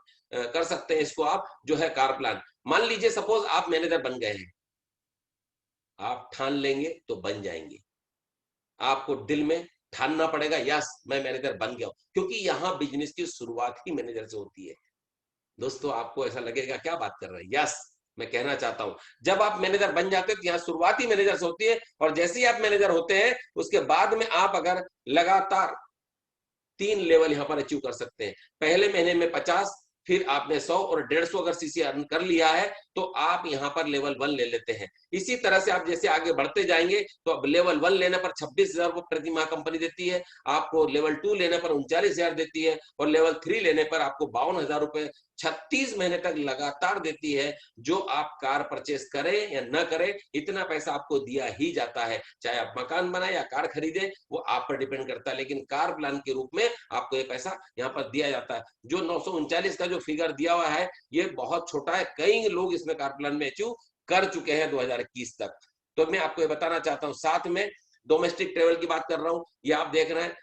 कर सकते हैं इसको आप, जो है कार प्लान। मान लीजिए सपोज आप मैनेजर बन गए हैं, आप ठान लेंगे तो बन जाएंगे, आपको दिल में ठानना पड़ेगा यस मैं मैनेजर बन गया हूं, क्योंकि यहां बिजनेस की शुरुआत ही मैनेजर से होती है। दोस्तों आपको ऐसा लगेगा क्या बात कर रहे हैं, यस मैं कहना चाहता हूं, जब आप मैनेजर बन जाते हैं तो यहाँ शुरुआत ही मैनेजर से होती है। और जैसे ही आप मैनेजर होते हैं उसके बाद में आप अगर लगातार 3 लेवल यहाँ पर अचीव कर सकते हैं। पहले महीने में 50, फिर आपने 100 और 150 अगर सीसी अर्न कर लिया है तो आप यहाँ पर लेवल 1 ले लेते हैं। इसी तरह से आप जैसे आगे बढ़ते जाएंगे तो अब लेवल 1 लेने पर 26,000 रुपये प्रति माह कंपनी देती है, आपको लेवल 2 लेने पर 39,000 देती है, और लेवल 3 लेने पर आपको 52,000 रुपये 36 महीने तक लगातार देती है। जो आप कार परचेस करें या न करें, इतना पैसा आपको दिया ही जाता है। चाहे आप मकान बनाए या कार खरीदे, वो आप पर डिपेंड करता है, लेकिन कार प्लान के रूप में आपको ये पैसा यहाँ पर दिया जाता है। जो 939 का जो फिगर दिया हुआ है ये बहुत छोटा है, कई लोग इसमें कार प्लान में अचीव कर चुके हैं 2021 तक। तो मैं आपको ये बताना चाहता हूँ। साथ में डोमेस्टिक ट्रेवल की बात कर रहा हूँ, ये आप देख रहे हैं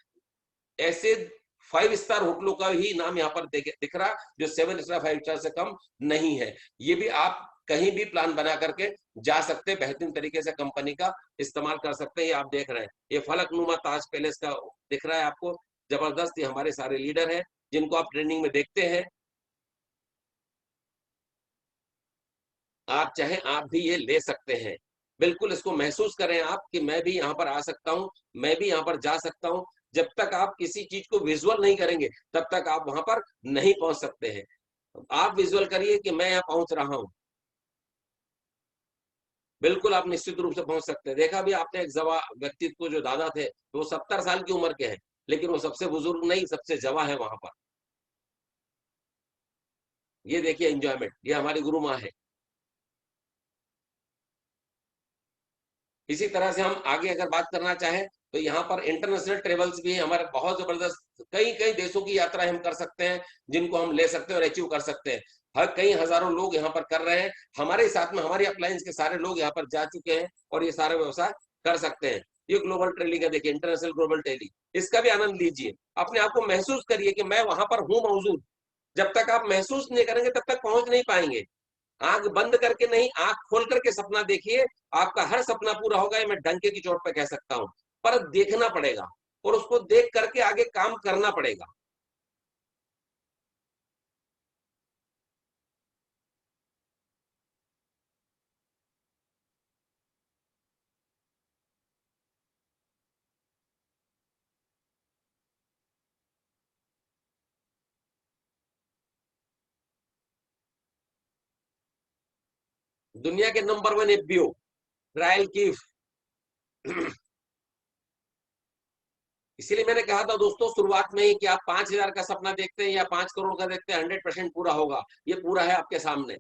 ऐसे 5 स्टार होटलों का ही नाम यहाँ पर दिख रहा, जो 7 स्टार 5 स्टार से कम नहीं है। ये भी आप कहीं भी प्लान बना करके जा सकते हैं, बेहतरीन तरीके से कंपनी का इस्तेमाल कर सकते हैं। ये आप देख रहे हैं, ये फलकनुमा ताज पैलेस का दिख रहा है आपको, जबरदस्त। ये हमारे सारे लीडर हैं जिनको आप ट्रेनिंग में देखते हैं। आप चाहे आप भी ये ले सकते हैं, बिल्कुल इसको महसूस करें आप कि मैं भी यहाँ पर आ सकता हूँ, मैं भी यहाँ पर जा सकता हूँ। जब तक आप किसी चीज को विजुअल नहीं करेंगे तब तक आप वहां पर नहीं पहुंच सकते हैं। आप विजुअल करिए कि मैं यहाँ पहुंच रहा हूँ, बिल्कुल आप निश्चित रूप से पहुंच सकते हैं। देखा भी आपने एक जवा व्यक्तित्व, जो दादा थे वो 70 साल की उम्र के हैं, लेकिन वो सबसे बुजुर्ग नहीं, सबसे जवा है वहां पर। ये देखिए एंजॉयमेंट, ये हमारी गुरु माँ है। इसी तरह से हम आगे अगर बात करना चाहें तो यहाँ पर इंटरनेशनल ट्रेवल्स भी हमारे बहुत जबरदस्त, कई कई देशों की यात्रा हम कर सकते हैं, जिनको हम ले सकते हैं और अचीव कर सकते हैं। हर कई हजारों लोग यहाँ पर कर रहे हैं, हमारे साथ में हमारी अपलायंस के सारे लोग यहाँ पर जा चुके हैं और ये सारे व्यवसाय कर सकते हैं। ये ग्लोबल ट्रेली का देखिए, इंटरनेशनल ग्लोबल ट्रेली, इसका भी आनंद लीजिए। अपने आप को महसूस करिए कि मैं वहां पर हूँ मौजूद। जब तक आप महसूस नहीं करेंगे तब तक पहुंच नहीं पाएंगे। आंख बंद करके नहीं, आंख खोल करके सपना देखिए, आपका हर सपना पूरा होगा, ये मैं डंके की चोट पे कह सकता हूं। पर देखना पड़ेगा और उसको देख करके आगे काम करना पड़ेगा। दुनिया के नंबर 1 एफबीओ ट्रायल की इसीलिए मैंने कहा था दोस्तों शुरुआत में ही कि आप 5,000 का सपना देखते हैं या 5 करोड़ का देखते हैं, 100% पूरा होगा। ये पूरा है आपके सामने।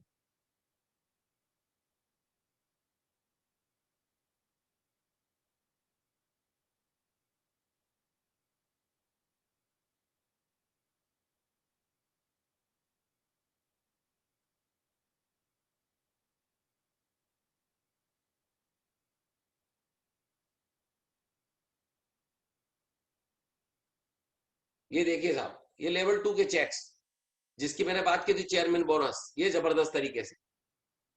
ये देखिए साहब, ये लेवल 2 के चेक्स जिसकी मैंने बात की थी, चेयरमैन बोनस, ये जबरदस्त तरीके से,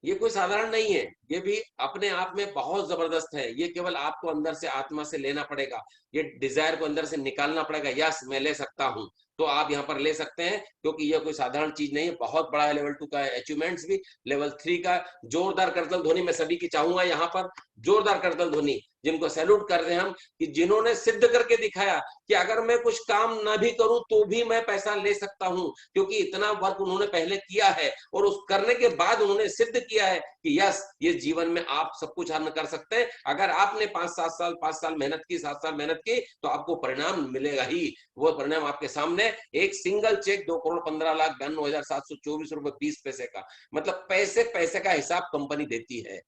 ये कोई साधारण नहीं है, ये भी अपने आप में बहुत जबरदस्त है। ये केवल आपको अंदर से आत्मा से लेना पड़ेगा, ये डिजायर को अंदर से निकालना पड़ेगा। यस मैं ले सकता हूं, तो आप यहाँ पर ले सकते हैं, क्योंकि ये कोई साधारण चीज नहीं है, बहुत बड़ा है। लेवल 2 का अचीवमेंट्स भी, लेवल 3 का जोरदार करतल ध्वनि मैं सभी की चाहूंगा यहाँ पर, जोरदार करतल ध्वनि, जिनको सैल्यूट कर रहे हैं हम, कि जिन्होंने सिद्ध करके दिखाया कि अगर मैं कुछ काम ना भी करूं तो भी मैं पैसा ले सकता हूं, क्योंकि इतना वर्क उन्होंने पहले किया है और उस करने के बाद उन्होंने सिद्ध किया है कि यस ये जीवन में आप सब कुछ अर्न कर सकते हैं। अगर आपने 5 साल मेहनत की, 7 साल मेहनत की, तो आपको परिणाम मिलेगा ही। वो परिणाम आपके सामने, एक सिंगल चेक 2,15,92,724 रुपए 20 पैसे का, मतलब पैसे पैसे का हिसाब कंपनी देती है।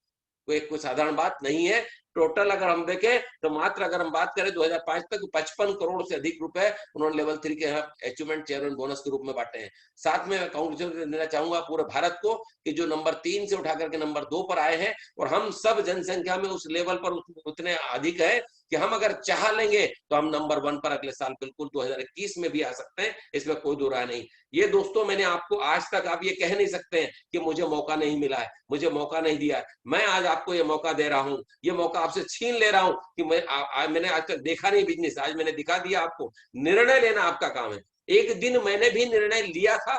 कोई साधारण बात नहीं है। टोटल अगर हम देखें तो मात्र अगर हम बात करें 2005 तक 55 करोड़ से अधिक रुपए उन्होंने लेवल 3 के अचीवमेंट चेयरमैन बोनस के रूप में बांटे हैं। साथ में कांग्रेचुलेशन देना चाहूंगा पूरे भारत को कि जो नंबर 3 से उठा करके नंबर 2 पर आए हैं, और हम सब जनसंख्या में उस लेवल पर उतने अधिक है कि हम अगर चाह लेंगे तो हम नंबर 1 पर अगले साल बिल्कुल 2021 में भी आ सकते हैं, इसमें कोई दो राय नहीं। ये दोस्तों मैंने आपको आज तक, आप ये कह नहीं सकते हैं कि मुझे मौका नहीं मिला है, मुझे मौका नहीं दिया है। मैं आज आपको ये मौका दे रहा हूं, ये मौका आपसे छीन ले रहा हूं कि मैंने आज तक देखा नहीं बिजनेस, आज मैंने दिखा दिया आपको। निर्णय लेना आपका काम है। एक दिन मैंने भी निर्णय लिया था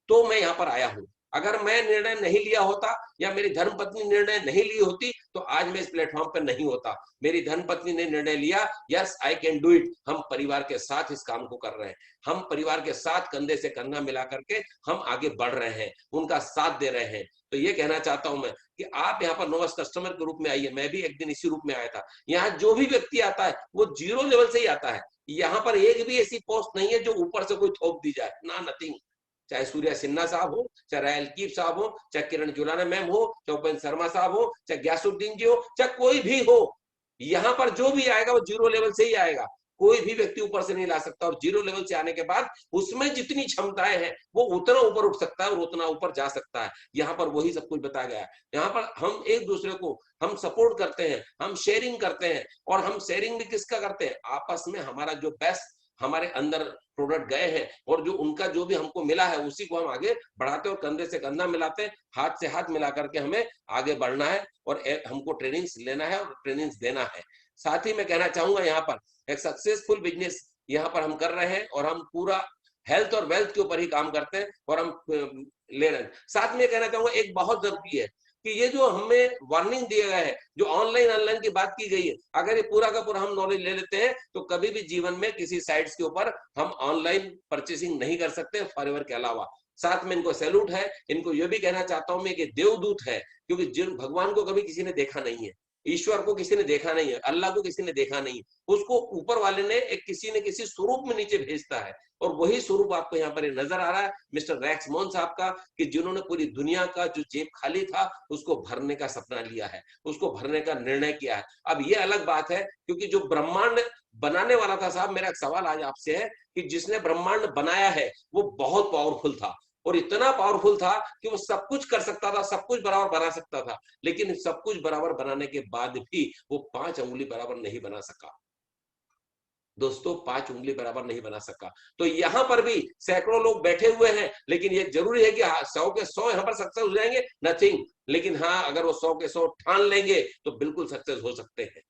तो मैं यहाँ पर आया हूं। अगर मैं निर्णय नहीं लिया होता या मेरी धर्मपत्नी निर्णय नहीं ली होती तो आज मैं इस प्लेटफॉर्म पर नहीं होता। मेरी धर्मपत्नी ने निर्णय लिया, yes I can do it. हम परिवार के साथ इस काम को कर रहे हैं, हम परिवार के साथ कंधे से कंधा मिला करके हम आगे बढ़ रहे हैं, उनका साथ दे रहे हैं। तो ये कहना चाहता हूं मैं कि आप यहाँ पर नोवेस कस्टमर के रूप में आइए। मैं भी एक दिन इसी रूप में आया था। यहाँ जो भी व्यक्ति आता है वो 0 लेवल से ही आता है। यहाँ पर एक भी ऐसी पोस्ट नहीं है जो ऊपर से कोई थोप दी जाए, ना, नथिंग। चाहे सूर्या सिन्हा साहब हो, चाहे रायल कीप साहब हो, चाहे किरण जुलाना मैम हो, चाहे उपेंद्र शर्मा साहब हो, चाहे ग्यासुद्दीन जी हो, चाहे कोई भी हो, यहाँ पर जो भी आएगा वो 0 लेवल से ही आएगा। कोई भी व्यक्ति ऊपर से नहीं ला सकता। और 0 लेवल से आने के बाद उसमें जितनी क्षमताएं हैं वो उतना ऊपर उठ सकता है और उतना ऊपर जा सकता है। यहाँ पर वही सब कुछ बताया गया है। यहाँ पर हम एक दूसरे को हम सपोर्ट करते हैं, हम शेयरिंग करते हैं। और हम शेयरिंग भी किसका करते हैं? आपस में हमारा जो बेस्ट हमारे अंदर प्रोडक्ट गए हैं और जो उनका जो भी हमको मिला है उसी को हम आगे बढ़ाते और कंधे से कंधा मिलाते हैं, हाथ से हाथ मिला करके हमें आगे बढ़ना है और हमको ट्रेनिंग्स लेना है और ट्रेनिंग्स देना है। साथ ही मैं कहना चाहूंगा यहाँ पर एक सक्सेसफुल बिजनेस यहाँ पर हम कर रहे हैं और हम पूरा हेल्थ और वेल्थ के ऊपर ही काम करते हैं और हम ले रहे हैं। साथ में कहना चाहूंगा एक बहुत जरूरी है कि ये जो हमें वार्निंग दिया गया है, जो ऑनलाइन की बात की गई है, अगर ये पूरा का पूरा हम नॉलेज ले लेते हैं तो कभी भी जीवन में किसी साइट्स के ऊपर हम ऑनलाइन परचेसिंग नहीं कर सकते फॉरएवर के अलावा। साथ में इनको सैल्यूट है। इनको ये भी कहना चाहता हूं मैं कि देवदूत है, क्योंकि जिन भगवान को कभी किसी ने देखा नहीं है, ईश्वर को किसी ने देखा नहीं है, अल्लाह को किसी ने देखा नहीं है, उसको ऊपर वाले ने एक किसी न किसी स्वरूप में नीचे भेजता है। और वही स्वरूप आपको यहाँ पर नजर आ रहा है मिस्टर रैक्स मोहन साहब का, कि जिन्होंने पूरी दुनिया का जो जेब खाली था उसको भरने का सपना लिया है, उसको भरने का निर्णय किया है। अब ये अलग बात है क्योंकि जो ब्रह्मांड बनाने वाला था, साहब मेरा एक सवाल आज आपसे है कि जिसने ब्रह्मांड बनाया है वो बहुत पावरफुल था और इतना पावरफुल था कि वो सब कुछ कर सकता था, सब कुछ बराबर बना सकता था, लेकिन सब कुछ बराबर बनाने के बाद भी वो 5 अंगुली बराबर नहीं बना सका। दोस्तों 5 उंगली बराबर नहीं बना सका। तो यहाँ पर भी सैकड़ों लोग बैठे हुए हैं, लेकिन ये जरूरी है कि 100 के 100 यहाँ पर सक्सेस हो जाएंगे, नथिंग। लेकिन हाँ, अगर वो 100 के 100 ठान लेंगे तो बिल्कुल सक्सेस हो सकते हैं।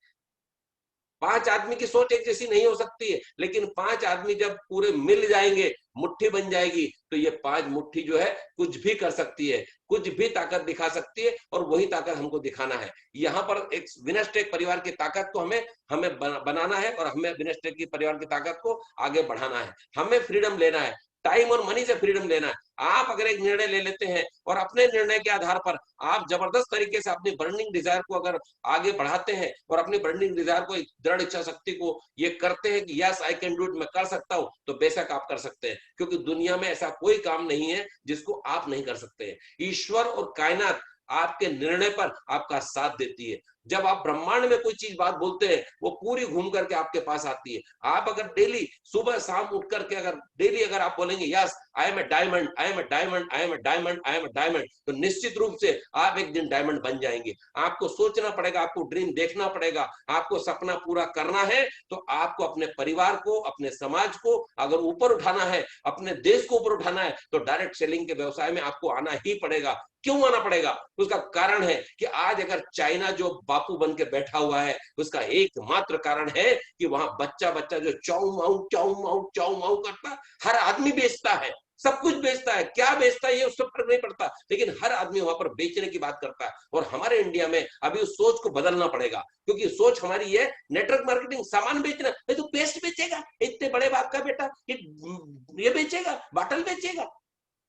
5 आदमी की सोच एक जैसी नहीं हो सकती है, लेकिन 5 आदमी जब पूरे मिल जाएंगे, मुट्ठी बन जाएगी, तो ये 5 मुट्ठी जो है कुछ भी कर सकती है, कुछ भी ताकत दिखा सकती है और वही ताकत हमको दिखाना है। यहाँ पर एक विनस्टेक परिवार की ताकत को हमें बनाना है और हमें विनस्टेक की परिवार की ताकत को आगे बढ़ाना है। हमें फ्रीडम लेना है, टाइम और मनी से फ्रीडम लेना है। आप अगर एक निर्णय ले लेते हैं और अपने निर्णय के आधार पर आप जबरदस्त तरीके से अपनी बर्निंग डिजायर को अगर आगे बढ़ाते हैं और अपनी बर्निंग डिजायर को, दृढ़ इच्छा शक्ति को ये करते हैं कि yes I can do it, मैं कर सकता हूं, तो बेशक आप कर सकते हैं। क्योंकि दुनिया में ऐसा कोई काम नहीं है जिसको आप नहीं कर सकते हैं। ईश्वर और कायनात आपके निर्णय पर आपका साथ देती है। जब आप ब्रह्मांड में कोई चीज बात बोलते हैं वो पूरी घूम करके आपके पास आती है। आप अगर डेली सुबह शाम उठ करके अगर डेली अगर आप बोलेंगे yes I am a diamond, I am a diamond, I am a diamond, I am a diamond, तो निश्चित रूप से आप एक दिन डायमंड बन जाएंगे। आपको सोचना पड़ेगा, आपको ड्रीम देखना पड़ेगा, आपको सपना पूरा करना है। तो आपको अपने परिवार को, अपने समाज को अगर ऊपर उठाना है, अपने देश को ऊपर उठाना है, तो डायरेक्ट सेलिंग के व्यवसाय में आपको आना ही पड़ेगा। क्यों आना पड़ेगा? उसका कारण है कि आज अगर चाइना जो बापू बन के बैठा हुआ है, उसका एकमात्र कारण है कि वहां बच्चा बच्चा जो चाऊ माऊ चाऊ माऊ चाऊ माऊ करता, हर आदमी बेचता है, सब कुछ बेचता है। क्या बेचता है ये उस पर नहीं पड़ता, लेकिन हर आदमी वहां पर बेचने की बात करता है। और हमारे इंडिया में अभी उस सोच को बदलना पड़ेगा, क्योंकि सोच हमारी है नेटवर्क मार्केटिंग, सामान बेचना। तो पेस्ट बेचेगा, इतने बड़े बाप का बेटा ये बेचेगा, बाटल बेचेगा,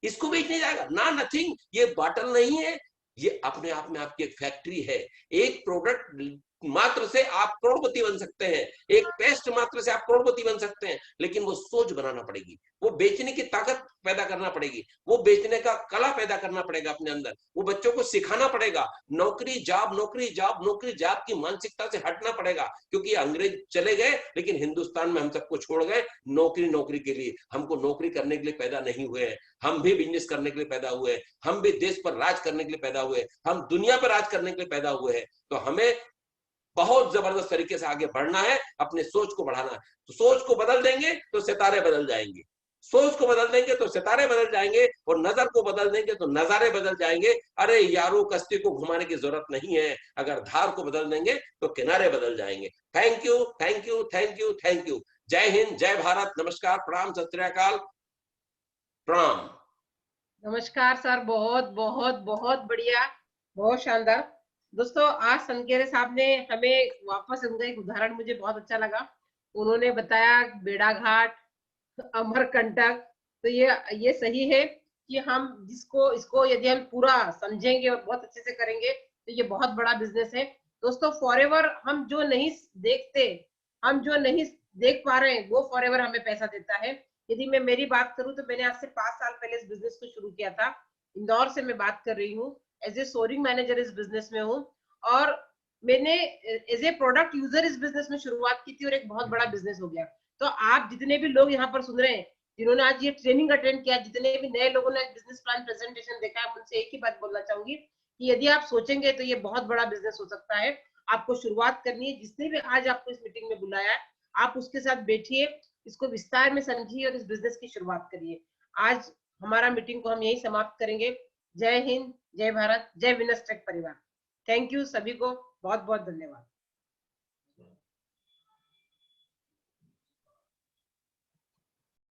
इसको बेचने जाएगा ना, नथिंग। ये बाटल नहीं है, ये अपने आप में आपकी एक फैक्ट्री है। एक प्रोडक्ट मात्र से आप करोड़पति बन सकते हैं, एक पेस्ट मात्र से आप करोड़पति बन सकते हैं, लेकिन वो सोच बनाना पड़ेगी, वो बेचने की ताकत पैदा करना पड़ेगी, वो बेचने का कला पैदा करना पड़ेगा अपने अंदर, वो बच्चों को सिखाना पड़ेगा। नौकरी जॉब, नौकरी जॉब, नौकरी जॉब की मानसिकता से हटना पड़ेगा, क्योंकि अंग्रेज चले गए लेकिन हिंदुस्तान में हम सबको छोड़ गए नौकरी नौकरी के लिए। हमको नौकरी करने के लिए पैदा नहीं हुए हैं, हम भी बिजनेस करने के लिए पैदा हुए हैं, हम भी देश पर राज करने के लिए पैदा हुए हैं, हम दुनिया पर राज करने के लिए पैदा हुए हैं। तो हमें बहुत जबरदस्त तरीके से आगे बढ़ना है, अपने सोच को बढ़ाना है। तो सोच को बदल देंगे तो सितारे बदल जाएंगे, सोच को बदल देंगे तो सितारे बदल जाएंगे, और नजर को बदल देंगे तो नजारे बदल जाएंगे। अरे यारो, कश्ती को घुमाने की जरूरत नहीं है, अगर धार को बदल देंगे तो किनारे बदल जाएंगे। Thank you, thank you, thank you, thank you. जय हिंद, जय भारत, नमस्कार, प्रणाम, सत श्री अकाल, प्रणाम। नमस्कार सर, बहुत बहुत बहुत बढ़िया, बहुत शानदार। दोस्तों, आज संकेरे साहब ने हमें वापस उनका एक उदाहरण मुझे बहुत अच्छा लगा। उन्होंने बताया बेड़ाघाट, अमरकंटक। तो ये सही है कि हम जिसको इसको यदि हम पूरा समझेंगे और बहुत अच्छे से करेंगे तो ये बहुत बड़ा बिजनेस है। दोस्तों, फॉरएवर हम जो नहीं देखते, हम जो नहीं देख पा रहे हैं, वो फॉरएवर हमें पैसा देता है। यदि मैं मेरी बात करूं तो मैंने आज से 5 साल पहले इस बिजनेस को शुरू किया था। इंदौर से मैं बात कर रही हूँ। एज ए सोरिंग मैनेजर इस बिजनेस में हूँ। और मैंने एज ए प्रोडक्ट यूजर इस बिजनेस में शुरुआत की थी और एक बहुत बड़ा बिजनेस हो गया। तो आप जितने भी लोग यहाँ पर सुन रहे हैं, जिन्होंने आज ये ट्रेनिंग अटेंड किया, जितने भी नए लोगों ने बिजनेस प्लान प्रेजेंटेशन देखा है, उनसे एक ही बात बोलना चाहूंगी कि यदि आप सोचेंगे तो ये बहुत बड़ा बिजनेस हो सकता है। आपको शुरुआत करनी है। जिसने भी आज आपको इस मीटिंग में बुलाया है, आप उसके साथ बैठिए, इसको विस्तार में समझिए और इस बिजनेस की शुरुआत करिए। आज हमारा मीटिंग को हम यही समाप्त करेंगे। जय हिंद, जय भारत, जय विनस्ट्रेक परिवार। थैंक यू सभी को, बहुत बहुत धन्यवाद।